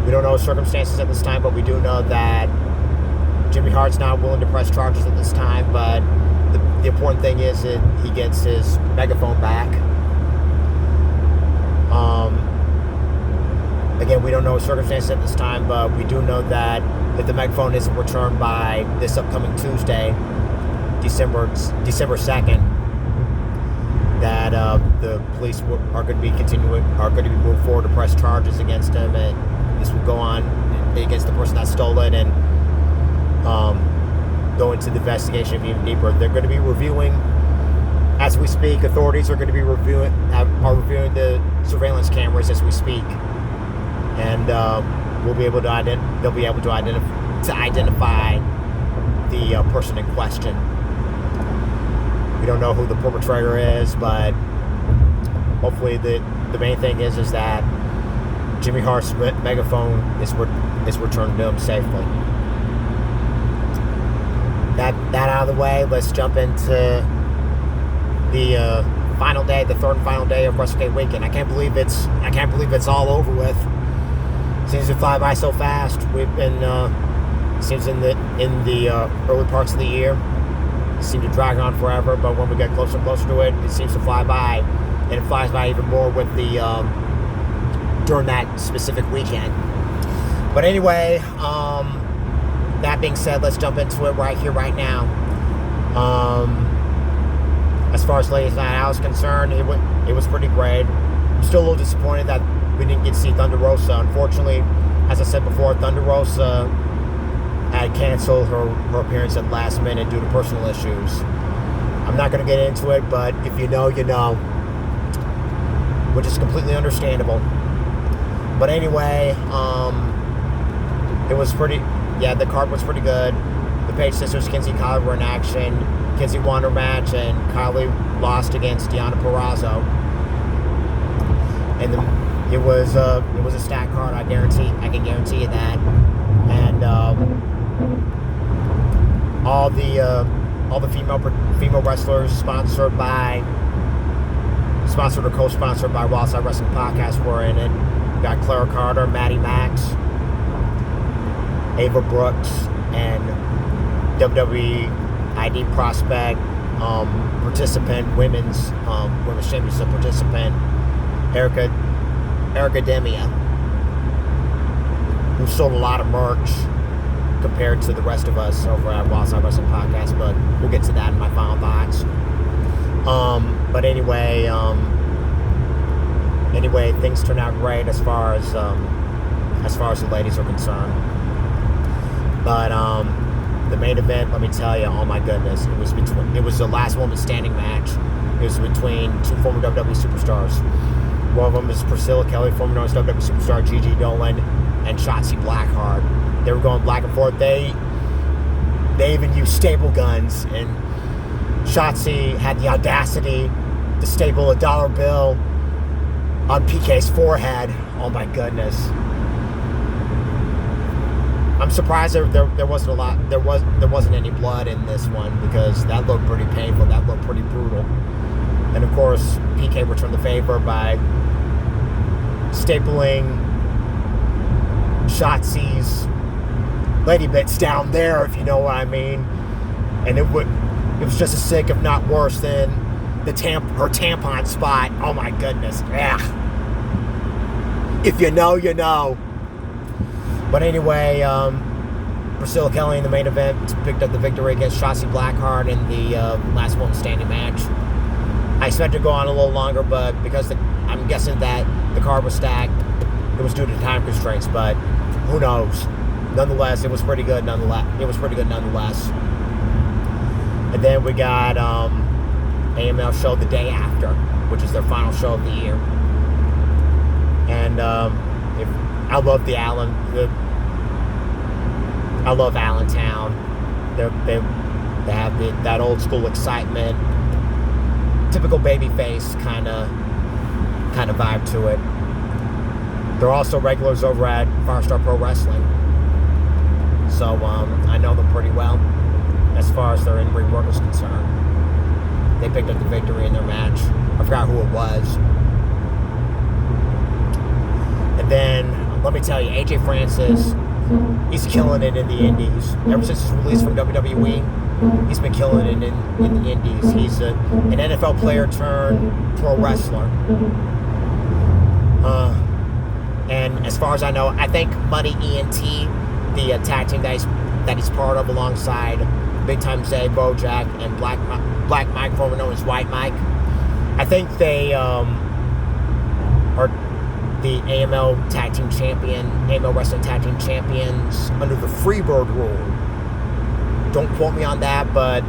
We don't know circumstances at this time, but we do know that Jimmy Hart's not willing to press charges at this time, but the important thing is that he gets his megaphone back. Again, we don't know circumstances at this time, but we do know that if the megaphone isn't returned by this upcoming Tuesday, December 2nd, that the police are going to be moved forward to press charges against him, and this will go on against the person that stole it, and go into the investigation even deeper. They're going to be reviewing, as we speak. Authorities are going to be reviewing the surveillance cameras as we speak, and they'll be able to identify the person in question. We don't know who the perpetrator is, but hopefully the main thing is that Jimmy Hart's megaphone is returned to him safely. That out of the way, let's jump into the final day, the third and final day of WrestleCade weekend. I can't believe it's all over with. Seems to fly by so fast. We've been seems in the early parts of the year, it seemed to drag on forever, but when we get closer and closer to it, it seems to fly by, and it flies by even more with the during that specific weekend. But anyway, that being said, let's jump into it right here, right now. As far as Ladies Night Out is concerned, it was pretty great. I'm still a little disappointed that we didn't get to see Thunder Rosa. Unfortunately, as I said before, Thunder Rosa had canceled her appearance at last minute due to personal issues. I'm not going to get into it, but if you know, you know, which is completely understandable. But anyway, it was pretty. Yeah, the card was pretty good. The Page sisters, Kinsey and Kylie, were in action. Kinsey won her match, and Kylie lost against Deonna Purrazzo. And it was a stacked card. I can guarantee you that. And all the female wrestlers sponsored or co-sponsored by Wildside Wrestling Podcast were in it. We got Clara Carter, Maddie Max, Ava Brooks, and WWE ID prospect participant, women's championship participant, Erica Demia, who sold a lot of merch compared to the rest of us over at Wildside Wrestling Podcast, but we'll get to that in my final thoughts. But anyway, things turned out great as far as the ladies are concerned. But the main event, let me tell you, oh my goodness, it was the last woman standing match. It was between two former WWE superstars. One of them is Priscilla Kelly, former known as WWE superstar Gigi Dolan, and Shotzi Blackheart. They were going back and forth. They even used staple guns, and Shotzi had the audacity to staple a dollar bill on PK's forehead. Oh my goodness. I'm surprised there wasn't any blood in this one, because that looked pretty painful. That looked pretty brutal. And of course, PK returned the favor by stapling Shotzi's lady bits down there, if you know what I mean. And it was just as sick, if not worse, than her tampon spot. Oh my goodness. Ugh. If you know, you know. But anyway, Priscilla Kelly in the main event picked up the victory against Shotzi Blackheart in the last woman standing match. I expected to go on a little longer, but because I'm guessing that the card was stacked, it was due to time constraints, but who knows. Nonetheless, it was pretty good nonetheless. And then we got AML show the day after, which is their final show of the year. And I love the I love Allentown. They have that old school excitement, typical babyface kind of vibe to it. They're also regulars over at Firestar Pro Wrestling, so I know them pretty well as far as their in-ring work is concerned. They picked up the victory in their match. I forgot who it was. And then, let me tell you, AJ Francis, he's killing it in the Indies. Ever since his release from WWE, he's been killing it in the Indies. He's an NFL player turned pro wrestler. And as far as I know, I think Money ENT, the tag team that he's part of alongside Big Time Zay, Bojack, and Black Mike, formerly known as White Mike, I think they are the AML Wrestling Tag Team Champions under the Freebird rule. Don't quote me on that, but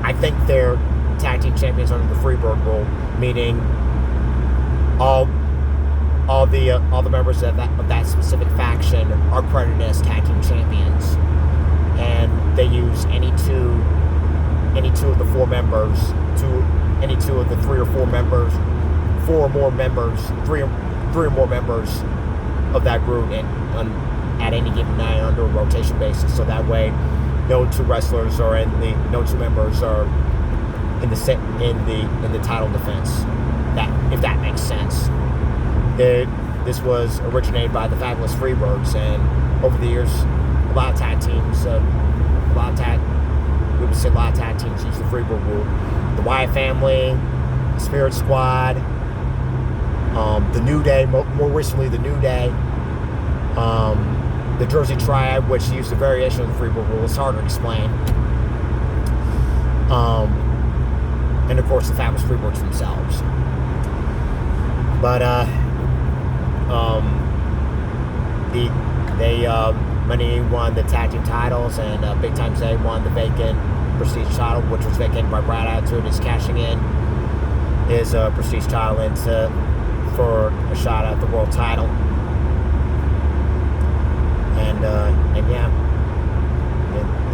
I think they're Tag Team Champions under the Freebird rule, meaning all the members of that specific faction are credited as Tag Team Champions, and they use any two of the four members any two of the three or more members of that group at any given night under a rotation basis. So that way, no two members are in the title defense. If that makes sense. This was originated by the Fabulous Freebirds, and over the years, a lot of tag teams use the Freebird rule. The Wyatt family, the Spirit Squad, the New Day, more recently the New Day, the Jersey Triad, which used a variation of the Freebird rule. It's hard to explain. And of course the Fabulous Freebirds themselves. But Money won the tag team titles, and Big Time Zay won the vacant Prestige title, which was vacated by Brad Attitude. Is cashing in his Prestige title for a shot at the world title, and yeah,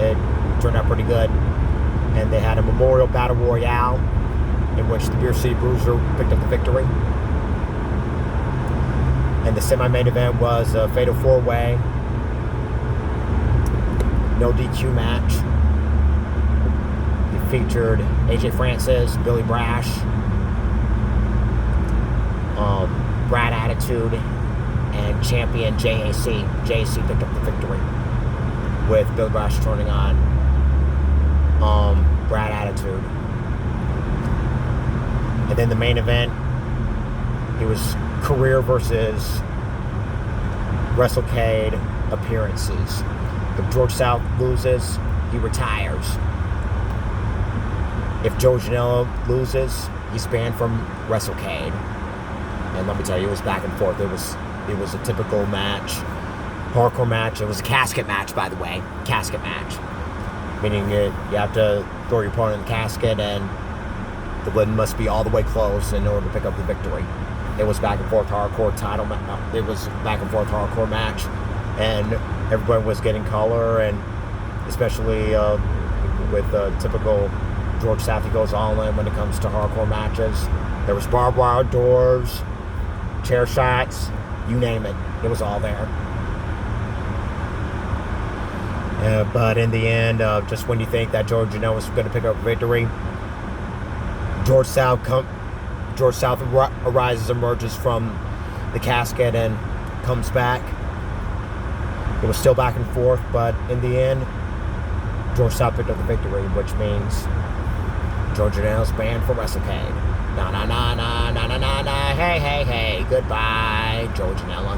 it turned out pretty good. And they had a Memorial Battle Royale in which the Beer City Bruiser picked up the victory. And the semi-main event was a Fatal 4-Way, no DQ match. It featured AJ Francis, Billy Brash, Brad Attitude, and champion JAC. JAC picked up the victory, with Billy Brash turning on Brad Attitude. And then the main event, it was career versus WrestleCade appearances. If George South loses, he retires. If Joe Janela loses, he's banned from WrestleCade. And let me tell you, it was back and forth. It was a typical match, hardcore match. It was a casket match, by the way. Casket match. Meaning you have to throw your opponent in the casket, and the lid must be all the way closed in order to pick up the victory. It was back and forth hardcore match, and everybody was getting color, and especially with typical George South, he goes all in when it comes to hardcore matches. There was barbed wire doors, chair shots, you name it. It was all there. But in the end, just when you think that George Janela was going to pick up victory, George South emerges from the casket and comes back. It was still back and forth, but in the end, George South picked up the victory, which means George Janela's banned from WrestleCade. Na na na na na na na na. Hey hey hey. Goodbye, George Janela.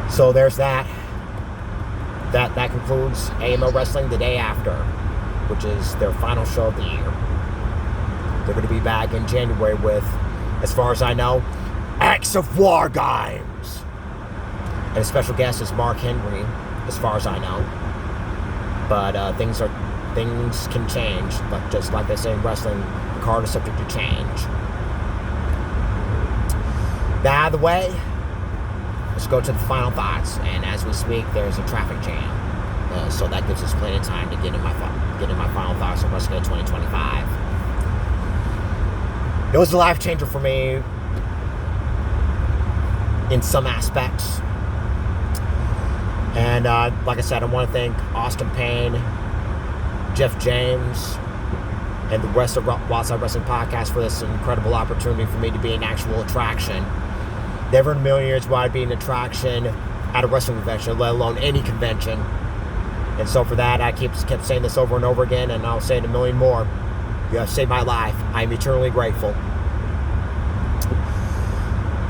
So there's that. That concludes AML Wrestling the day after, which is their final show of the year. They're going to be back in January with, as far as I know, Acts of War Games. And a special guest is Mark Henry, as far as I know. But things can change, but just like they say in wrestling, the card is subject to change. That out of the way, let's go to the final thoughts. And as we speak, there's a traffic jam. So that gives us plenty of time to get in my final thoughts on WrestleCade 2025. It was a life changer for me in some aspects. And like I said, I want to thank Austin Payne, Jeff James, and the rest of Wildside Wrestling Podcast for this incredible opportunity for me to be an actual attraction. Never in a million years would I be an attraction at a wrestling convention, let alone any convention. And so for that, I kept saying this over and over again, and I'll say it a million more. You have saved my life. I am eternally grateful.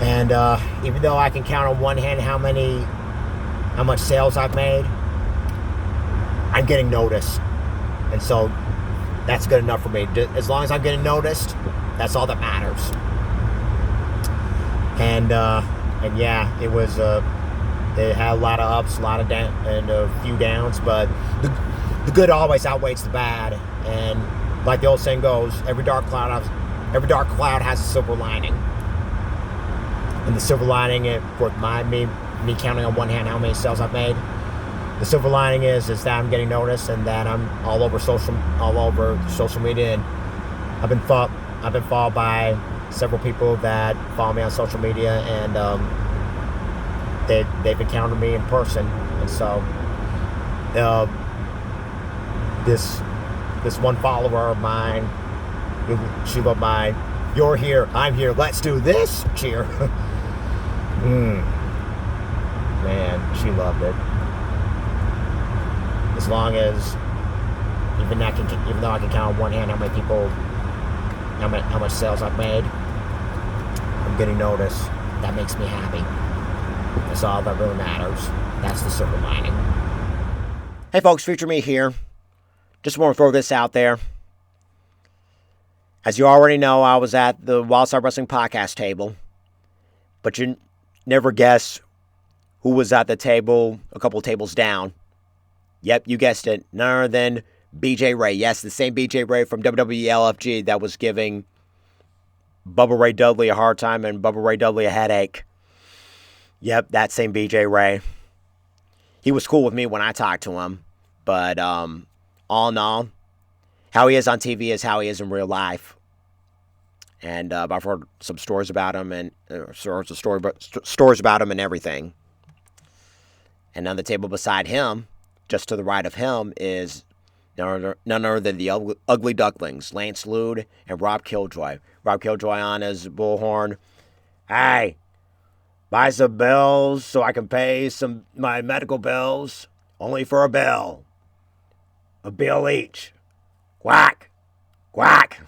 And even though I can count on one hand how much sales I've made, I'm getting noticed. And so that's good enough for me. As long as I'm getting noticed, that's all that matters. And yeah, it was... It had a lot of ups, a lot of down, and a few downs, but the good always outweighs the bad. And like the old saying goes, every dark cloud has a silver lining. And the silver lining, for me counting on one hand how many sales I've made, the silver lining is that I'm getting noticed and that I'm all over social media. And I've been followed by several people that follow me on social media, and they've encountered me in person. And so this one follower of mine, she loved my "You're here, I'm here, let's do this" cheer. Man, she loved it. As long as even though I can count on one hand how much sales I've made, I'm getting noticed. That makes me happy. That's all that really matters. That's the silver lining. Hey folks, Future Me here. Just want to throw this out there. As you already know, I was at the Wildside Wrestling Podcast table. But you never guess who was at the table a couple tables down. Yep, you guessed it. None other than BJ Ray. Yes, the same BJ Ray from WWE LFG that was giving Bubba Ray Dudley a hard time and Bubba Ray Dudley a headache. Yep, that same BJ Ray. He was cool with me when I talked to him. But all in all, how he is on TV is how he is in real life. And I've heard some stories about him and stories about him and everything. And on the table beside him, just to the right of him, is none other than the Ugly Ducklings, Lance Lude and Rob Killjoy. Rob Killjoy on his bullhorn. Hey, buy some bills so I can pay my medical bills. Only for a bill. A bill each. Quack. Quack.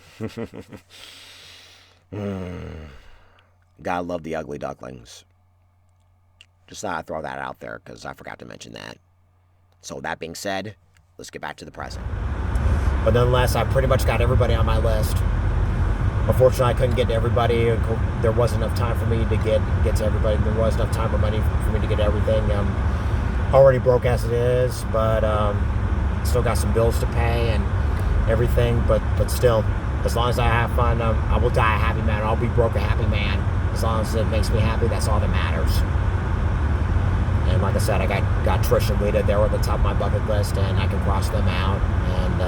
Gotta love the Ugly Ducklings. Just thought I'd throw that out there because I forgot to mention that. So that being said, let's get back to the present. But nonetheless, I pretty much got everybody on my list. Unfortunately, I couldn't get to everybody. There wasn't enough time for me to get to everybody. There wasn't enough time or money for me to get everything. Already broke as it is, but still got some bills to pay and everything. But still, as long as I have fun, I will die a happy man. I'll be broke a happy man. As long as it makes me happy, that's all that matters. And like I said, I got Trish and Lita. They were at the top of my bucket list, and I can cross them out. And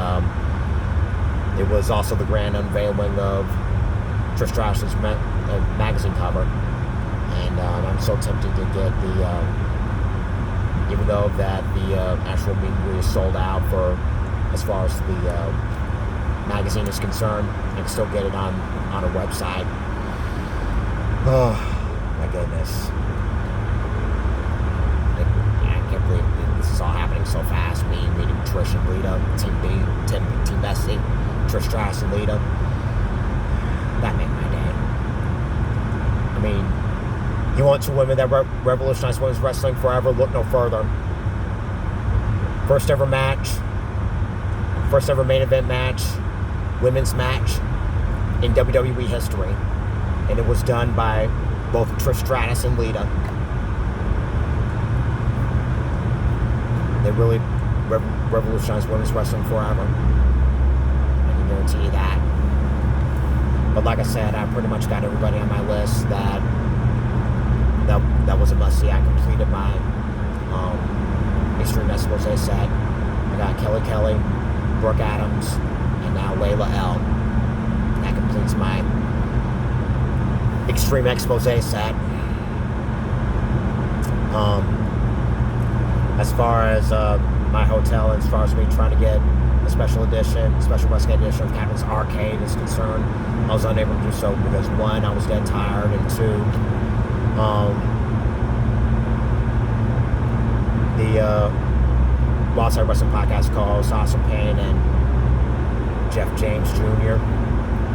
it was also the grand unveiling of Trish Stratus's magazine cover. And I'm so tempted to get even though that the actual meet and greet is sold out for, as far as the magazine is concerned, I can still get it on a website. Oh, my goodness. I can't believe this is all happening so fast. Me meeting Trish and Lita, Team Bessie, Trish Stratus and Lita. That made my day. I mean, you want two women that revolutionized women's wrestling forever? Look no further. First ever main event match, women's match in WWE history. And it was done by both Trish Stratus and Lita. They really revolutionized women's wrestling forever. I can guarantee you that. But like I said, I pretty much got everybody on my list that that was a must-see. I completed my Extreme Expose set. I got Kelly, Brooke Adams, and now Layla L. That completes my Extreme Expose set. As far as my hotel, as far as me trying to get a special WrestleCade edition of Captain's Arcade is concerned, I was unable to do so because one, I was dead tired, and two, the Wildside Wrestling Podcast co-hosts Awesome Payne and Jeff James Jr.,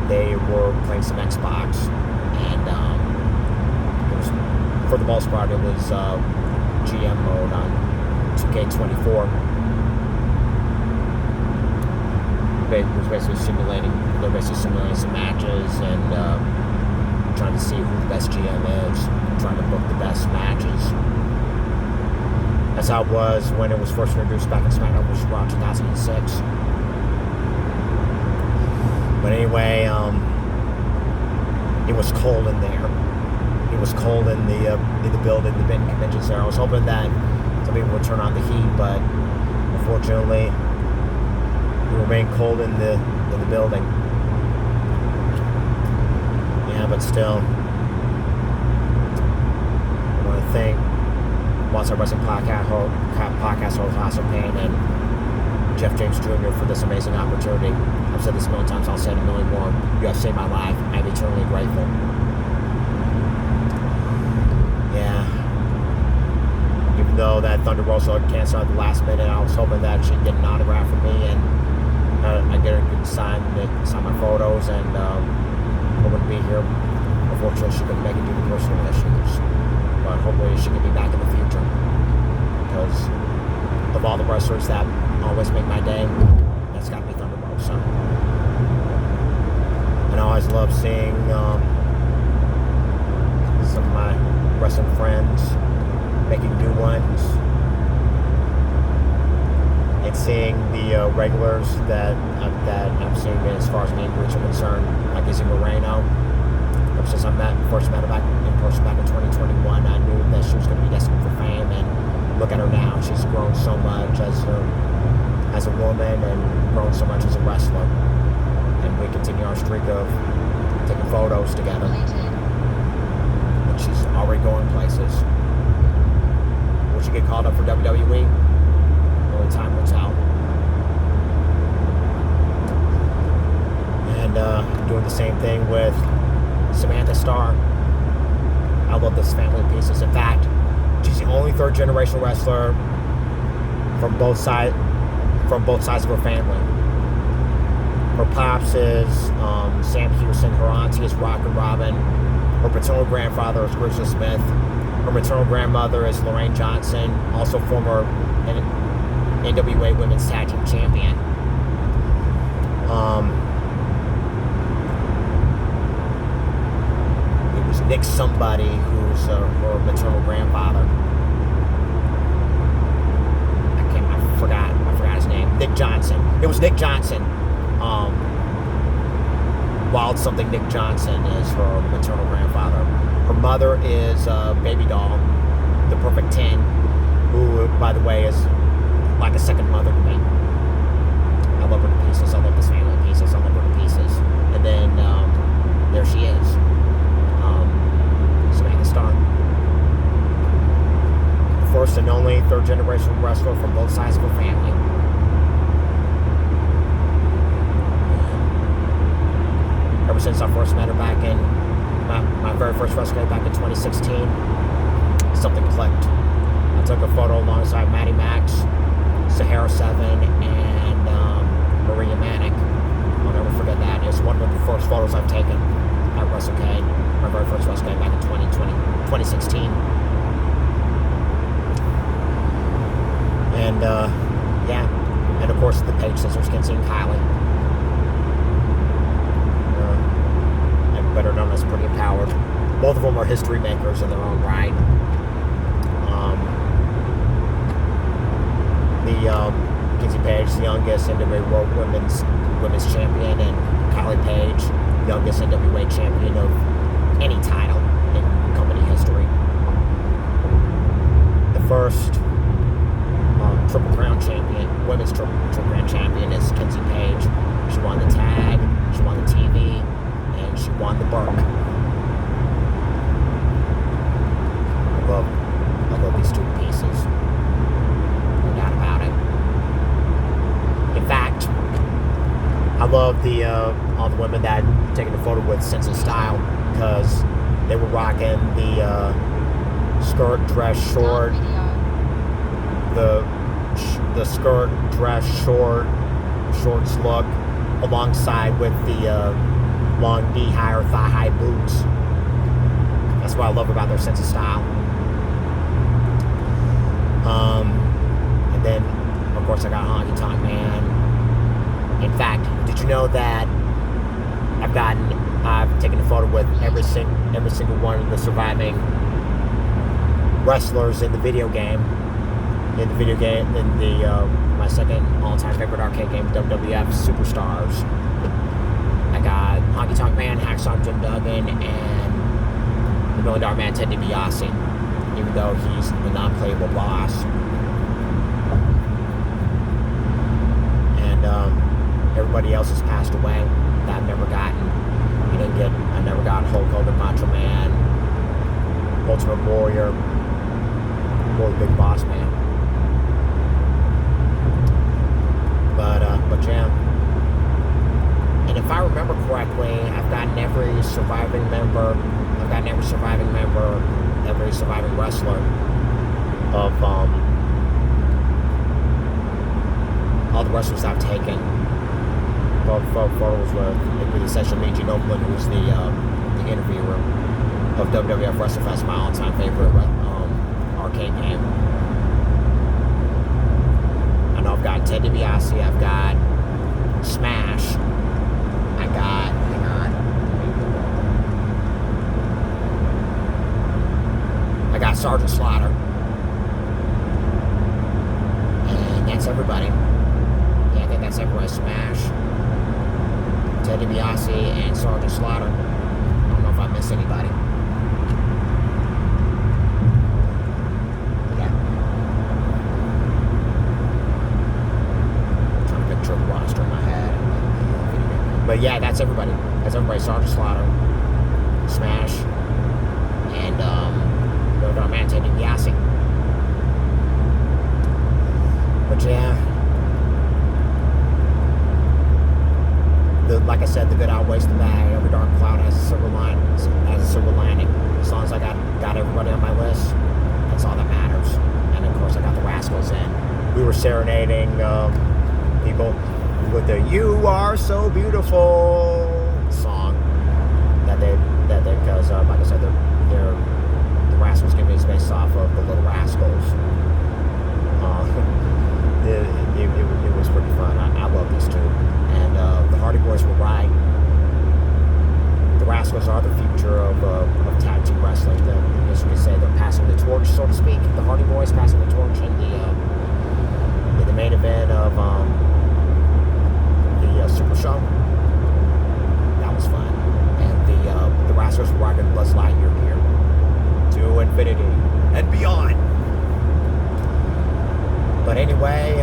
they were playing some Xbox, and it was, for the most part, it was GM mode on 2K24. It was basically simulating some matches and trying to see who the best GM is, trying to book the best matches. That's how it was when it was first introduced back in SmackDown vs. Raw 2006. But anyway, it was cold in there. It was cold in the building, the Benton Convention Center. I was hoping that some people would turn on the heat, but unfortunately, it remained cold in the building. Yeah, but still, I want to thank Wildside Wrestling Podcast host Awesome Payne and Jeff James Jr. for this amazing opportunity. I've said this a million times, I'll say it a million more. You have saved my life. I'm eternally grateful. Yeah. Even though that Thunder Rosa canceled at the last minute, I was hoping that she'd get an autograph from me and I get her to sign my photos, and I wouldn't be here. Unfortunately, she couldn't make it due to personal issues. But hopefully she can be back in the future. Because of all the wrestlers that always make my day, that's got to be Thunder Rosa. And I always love seeing some of my wrestling friends making new ones. And seeing the regulars that I'm seeing as far as me and Greech are concerned, like Izzy Moreno. Ever since I first met her back in person back in 2021, I knew that she was going to be destined for fame. And look at her now; she's grown so much as a woman and grown so much as a wrestler. And we continue our streak of taking photos together. And she's already going places. Will she get called up for WWE? Only time will tell. And doing the same thing with Samantha Starr. I love this family of pieces. In fact, she's the only third-generation wrestler from both sides of her family. Her pops is Sam Houston. Her auntie is Rock and Robin. Her paternal grandfather is Grizzly Smith. Her maternal grandmother is Lorraine Johnson, also former NWA Women's Tag Team Champion. It was Nick somebody who's her maternal grandfather. I forgot his name. Nick Johnson. It was Nick Johnson. Wild something Nick Johnson is her maternal grandfather. Her mother is Baby Doll, the Perfect 10, who, by the way, is like a second mother to me. I love her to pieces. I love this family to pieces. I love her to pieces. And then there she is, Samantha Starr, the first and only third-generation wrestler from both sides of her family. Ever since I first met her back in my very first WrestleCade back in 2016, something clicked. I took a photo alongside Maddie Max, Sahara 7, and Maria Manic. I'll never forget that. It was one of the first photos I've taken at WrestleCade, my very first WrestleCade back in 2016. And, yeah. And, of course, the Page sisters, Kinsey and Kylie. Better known as Pretty Empowered. Both of them are history makers in their own right. Kinsey Page, the youngest NWA World Women's Champion, and Kylie Page, youngest NWA Champion of any title in company history. all the women that had taken the photo with Sense of Style, because they were rocking the skirt, dress, short, the skirt, dress, shorts look, alongside with the long knee-high or thigh-high boots. That's what I love about their sense of style. And then, of course, I got Honky Tonk Man. In fact, did you know that I've taken a photo with every single one of the surviving wrestlers in the video game. My second all-time favorite arcade game, WWF Superstars. I got Honky Tonk Man, Hacksaw Jim Duggan, and the $1 Million Man Ted DiBiase, even though he's the non-playable boss. And everybody else has passed away that I've never gotten. I never got Hulk Hogan, Macho Man, Ultimate Warrior, or the Big Boss Man. But yeah. And if I remember correctly, I've gotten every surviving wrestler of all the wrestlers I've taken photos with the exception of Meiji Noblin, who's the interviewer of WWF WrestleFest, my all-time favorite arcade game. I know I've got Ted DiBiase, I've got Smash, I got Sergeant Slaughter, and that's everybody. Yeah, I think that's everybody. Smash, Ted DiBiase, and Sergeant Slaughter. I don't know if I missed anybody. Yeah. I'm trying to picture the roster in my head. But yeah, that's everybody. Sergeant Slaughter, Smash, and Dark Man Ted DiBiase. But yeah, like I said, the good outweighs the bad. Every dark cloud has a silver lining. As long as I got everybody on my list, that's all that matters. And of course, I got the Rascals in. We were serenading people with the "You Are So Beautiful" song because like I said, the Rascals game is based off of the Little Rascals. It was pretty fun. I love these two. And the Hardy Boys were right. The Rascals are the future of tag team wrestling. As you could say, they're passing the torch, so to speak. The Hardy Boys passing the torch in the main event of the Super Show. That was fun. And the Rascals were rocking Buzz Lightyear gear to infinity and beyond. But anyway, I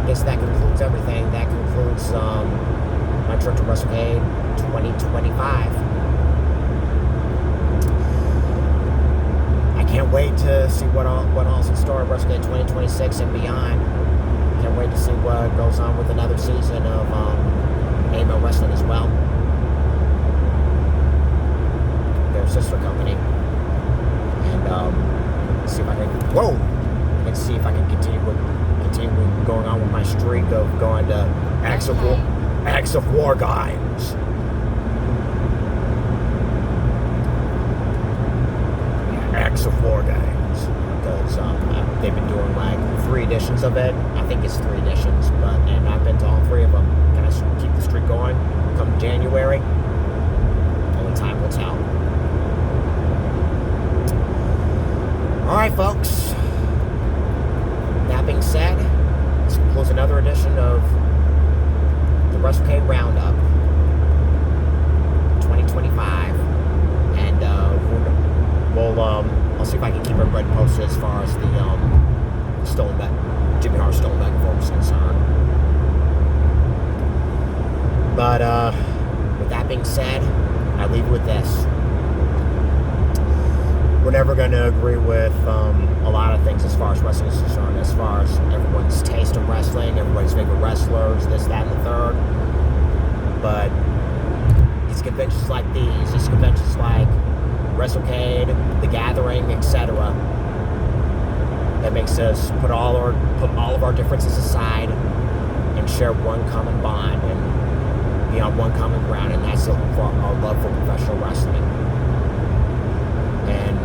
guess that concludes everything. That concludes my trip to WrestleCade 2025. I can't wait to see what all's in store at WrestleCade 2026 and beyond. Can't wait to see what goes on with another season of AML Wrestling as well. Their sister company. And see if I can see if I can continue going on with my streak of going to Acts of War games. Acts of War games, because they've been doing like 3 editions of it. I think it's 3 editions, and I've been to all 3 of them. Can I keep the streak going come January? Only time will tell. Alright, folks. That being said, this concludes another edition of the WrestleCade Roundup 2025. And I'll see if I can keep everybody posted as far as the Jimmy Hart Stolen Back and Forth is concerned. But with that being said, I leave you with this. never going to agree with a lot of things as far as wrestling is concerned, as far as everyone's taste in wrestling, everybody's favorite wrestlers, this, that, and the third. But these conventions like these conventions like WrestleCade, The Gathering, etc., that makes us put all of our differences aside and share one common bond and be on one common ground, and that's our love for professional wrestling. And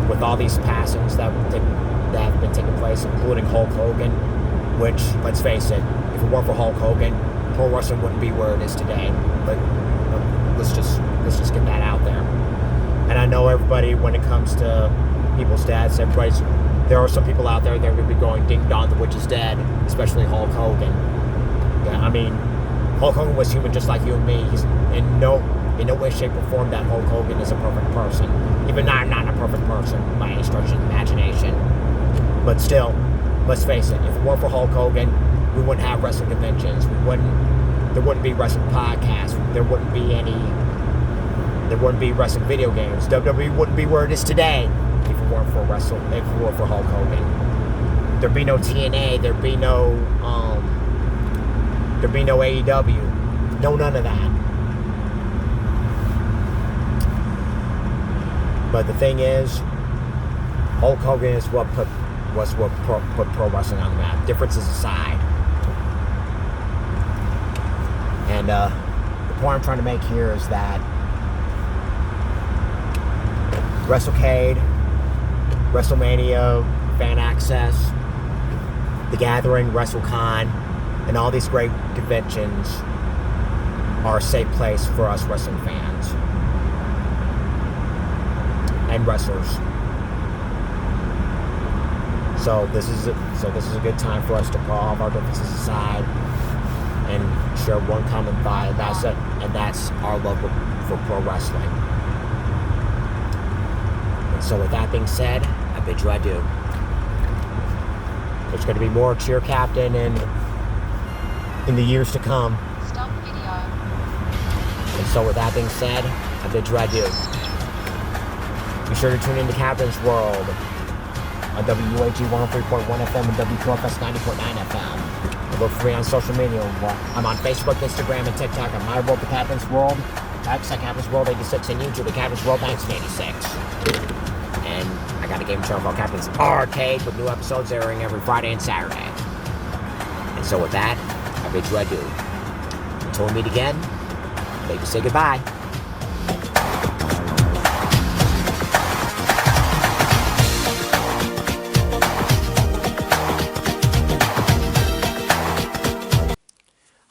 with all these passings that have been taking place, including Hulk Hogan, which, let's face it, if it weren't for Hulk Hogan, pro wrestling wouldn't be where it is today. But let's just get that out there. And I know everybody, when it comes to people's deaths, there are some people out there that are going to be going ding dong, the witch is dead, especially Hulk Hogan. Yeah, I mean, Hulk Hogan was human just like you and me. He's in no way, shape, or form that Hulk Hogan is a perfect person. Even not a perfect person by any stretch of the imagination. But still, let's face it, if it weren't for Hulk Hogan, we wouldn't have wrestling conventions. There wouldn't be wrestling podcasts. There wouldn't be wrestling video games. WWE wouldn't be where it is today if it weren't for Hulk Hogan. There'd be no TNA. There'd be no AEW. No, none of that. But the thing is, Hulk Hogan is what put pro wrestling on the map. Differences aside. And the point I'm trying to make here is that WrestleCade, WrestleMania, Fan Access, The Gathering, WrestleCon, and all these great conventions are a safe place for us wrestling fans and wrestlers. So this is a good time for us to put all of our differences aside and share one common thought, and that's our love for pro wrestling. And so with that being said, I bid you adieu. There's going to be more Cheer Captain in the years to come. Stop video. And so with that being said, I bid you adieu. Be sure to tune in to Captain's World on WUAG 103.1 FM and WQFS 90.9 FM. And look for me on social media. I'm on Facebook, Instagram, and TikTok at My World, The Captain's World. X at Captain's World 86 and YouTube at Captain's World 1986. And I got a game show called Captain's Arcade with new episodes airing every Friday and Saturday. And so with that, I bid you adieu. Until we meet again, maybe say goodbye.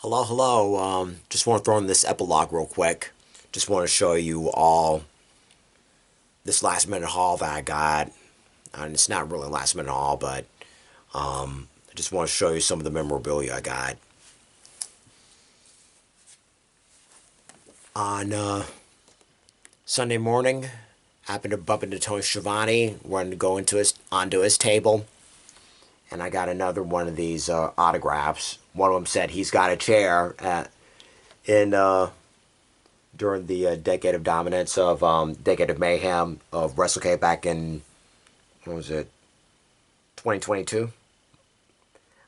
Hello. Just want to throw in this epilogue real quick. Just want to show you all this last minute haul that I got. And it's not really a last minute haul, but I just want to show you some of the memorabilia I got. On Sunday morning, happened to bump into Tony Schiavone, wanted to go onto his table, and I got another one of these autographs. One of them said he's got a chair during the decade of dominance of decade of mayhem of WrestleCade back in, what was it, 2022.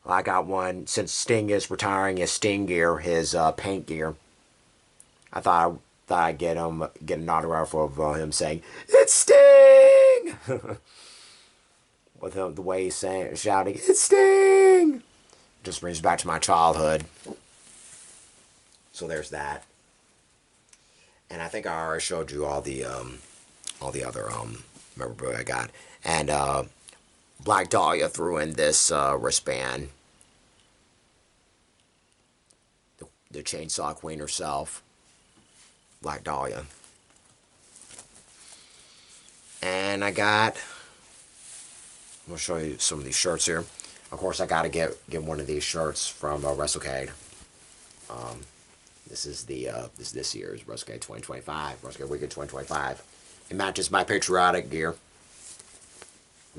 Well, I got one since Sting is retiring his Sting gear, his paint gear. I thought I'd get an autograph of him saying, "It's Sting!" With him, the way he's shouting, "It's Sting!" Just brings back to my childhood. So there's that. And I think I already showed you all the other memorabilia I got. And Black Dahlia threw in this wristband. The Chainsaw Queen herself. Black Dahlia. And I'm going to show you some of these shirts here. Of course, I got to get one of these shirts from WrestleCade. This is this year's WrestleCade 2025, WrestleCade Weekend 2025. It matches my patriotic gear.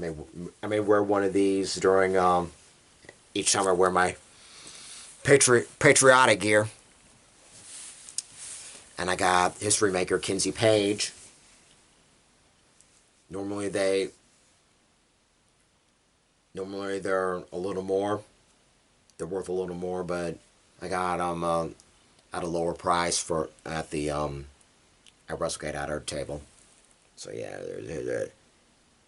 I may wear one of these during each time I wear my patriotic gear. And I got history maker Kinsey Page. Normally they're a little more. They're worth a little more, but I got them at a lower price for at the at WrestleCade at our table. So yeah, there's a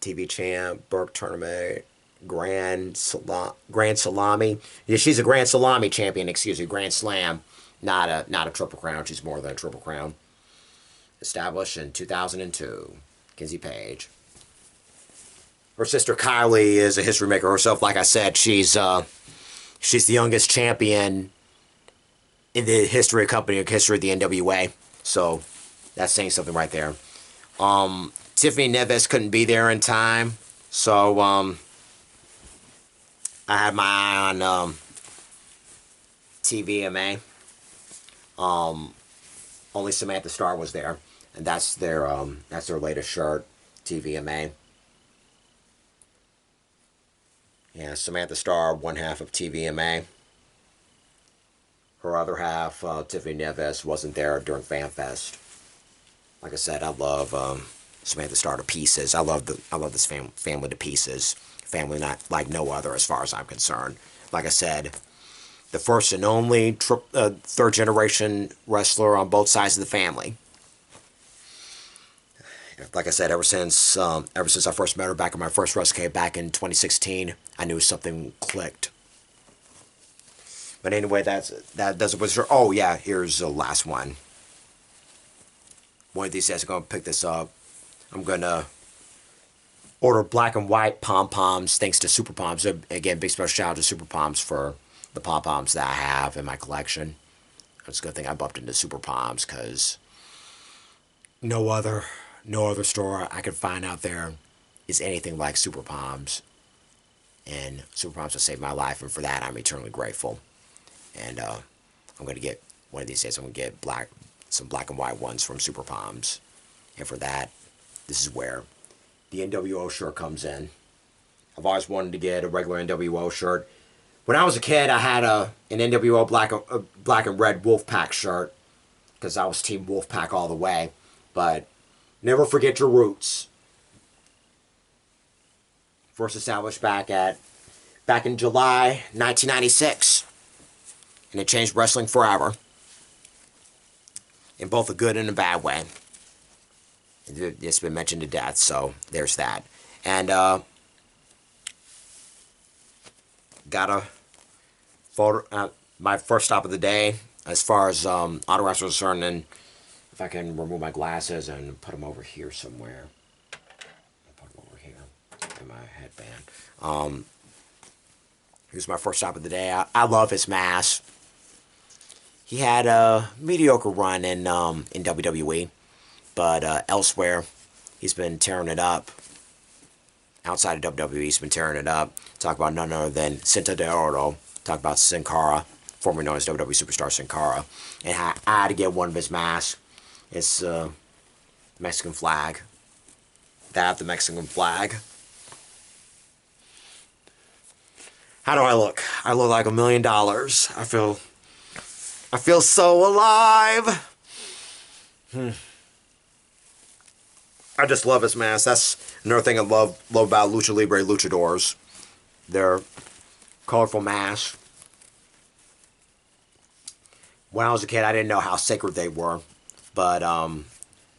TV champ, Burke tournament, Grand Salami. Yeah, she's a Grand Salami champion. Excuse me, Grand Slam, not a Triple Crown. She's more than a Triple Crown. Established in 2002, Kinsey Page. Her sister Kylie is a history maker herself. Like I said, she's the youngest champion in the history of history of the NWA. So that's saying something right there. Tiffany Neves couldn't be there in time, so I had my eye on TVMA. Only Samantha Starr was there, and that's their latest shirt, TVMA. Yeah, Samantha Starr, one half of TVMA. Her other half, Tiffany Neves, wasn't there during FanFest. Like I said, I love Samantha Starr to pieces. I love this family to pieces. Family not like no other as far as I'm concerned. Like I said, the first and only third generation wrestler on both sides of the family. Like I said, ever since I first met her back in my first WrestleCade back in 2016, I knew something clicked. But anyway, that does it with her. Oh yeah, here's the last one. One of these days I'm gonna pick this up. I'm gonna order black and white pom-poms thanks to Super Poms. Again, big special shout out to Super Poms for the pom-poms that I have in my collection. It's a good thing I bumped into Super Poms because no other store I could find out there is anything like Super Poms. And Super Poms have saved my life, and for that I'm eternally grateful. And I'm gonna get one of these days. I'm gonna get some black and white ones from Super Poms, and for that, this is where the NWO shirt comes in. I've always wanted to get a regular NWO shirt. When I was a kid, I had an NWO black and red Wolfpack shirt because I was Team Wolfpack all the way. But never forget your roots. First established back in July 1996, and it changed wrestling forever, in both a good and a bad way. It's been mentioned to death, so there's that. And got a photo. My first stop of the day, as far as autographs are concerned, and if I can remove my glasses and put them over here somewhere. I'll put them over here in my headband. Here's my first stop of the day. I love his mask. He had a mediocre run in WWE, but elsewhere, he's been tearing it up. Outside of WWE, he's been tearing it up. Talk about none other than Cinta de Oro. Talk about Sin Cara, formerly known as WWE Superstar Sin Cara. And I had to get one of his masks. It's the Mexican flag. The Mexican flag. How do I look? I look like $1 million. I feel so alive. I just love his mask. That's another thing I love about Lucha Libre luchadors. Their colorful masks. When I was a kid, I didn't know how sacred they were. But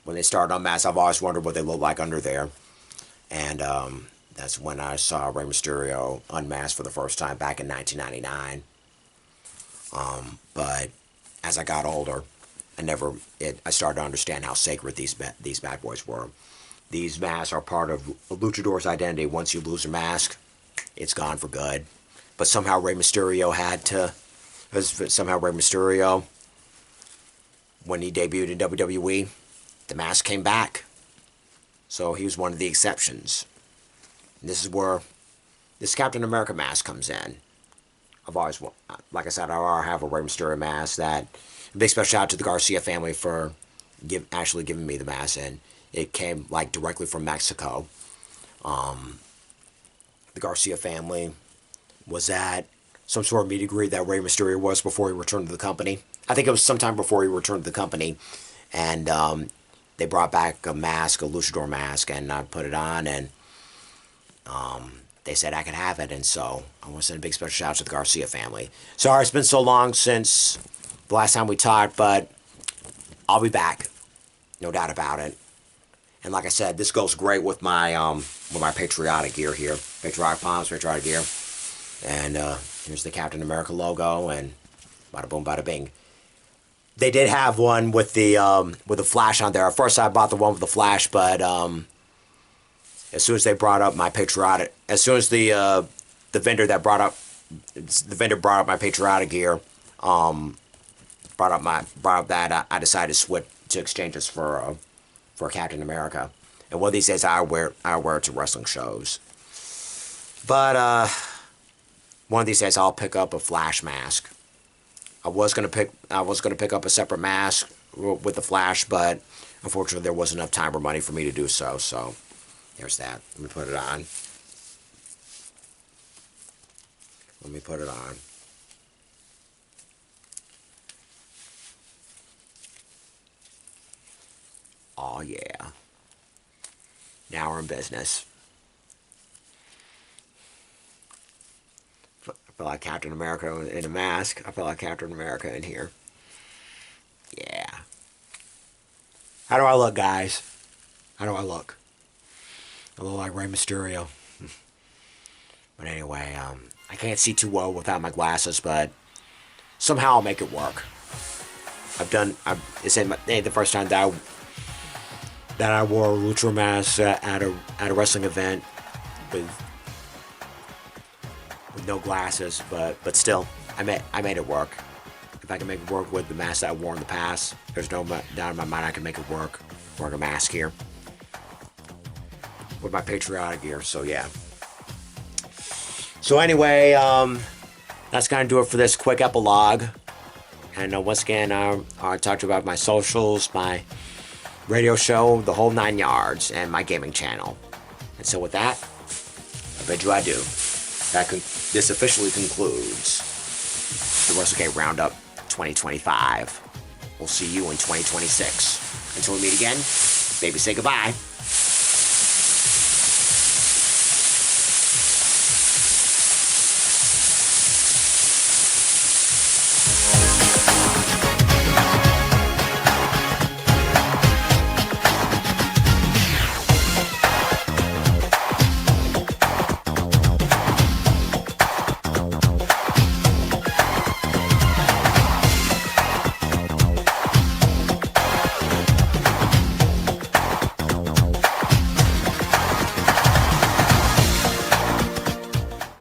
when they started unmasked, I've always wondered what they look like under there. And that's when I saw Rey Mysterio unmasked for the first time back in 1999. But as I got older, I started to understand how sacred these bad boys were. These masks are part of a luchador's identity. Once you lose a mask, it's gone for good. But somehow Rey Mysterio when he debuted in WWE, the mask came back. So he was one of the exceptions. And this is where this Captain America mask comes in. I've always, like I said, I have a Rey Mysterio mask. That big special shout out to the Garcia family for actually giving me the mask, and it came like directly from Mexico. The Garcia family was at some sort of meet and greet that Rey Mysterio was before he returned to the company. I think it was sometime before he returned to the company, and they brought back a mask, a luchador mask, and I put it on, and they said I could have it, and so I want to send a big special shout out to the Garcia family. Sorry it's been so long since the last time we talked, but I'll be back, no doubt about it. And like I said, this goes great with my patriotic gear here, patriotic palms, patriotic gear, and here's the Captain America logo, and bada boom, bada bing. They did have one with the Flash on there. At first, I bought the one with the Flash, but as soon as they brought up my patriotic, as soon as the vendor brought up my patriotic gear, brought up that I decided to switch to exchange this for Captain America. And one of these days, I wear it to wrestling shows. But one of these days, I'll pick up a Flash mask. I was gonna pick up a separate mask with the Flash, but unfortunately there wasn't enough time or money for me to do so. So there's that. Let me put it on. Oh yeah. Now we're in business. I feel like Captain America in a mask. I feel like Captain America in here. Yeah. How do I look, guys? How do I look? I look like Rey Mysterio. But anyway, I can't see too well without my glasses, but somehow I'll make it work. It's the first time that I wore a luchador mask at a wrestling event with no glasses, but still, I made it work. If I can make it work with the mask that I wore in the past, there's no doubt in my mind I can make it work wearing a mask here with my patriotic gear. So yeah. So anyway, that's gonna do it for this quick epilogue. And once again, I talked about my socials, my radio show, the whole 9 yards, and my gaming channel. And so with that, I bid you adieu. This officially concludes the WrestleCade Roundup 2025. We'll see you in 2026. Until we meet again, baby, say goodbye.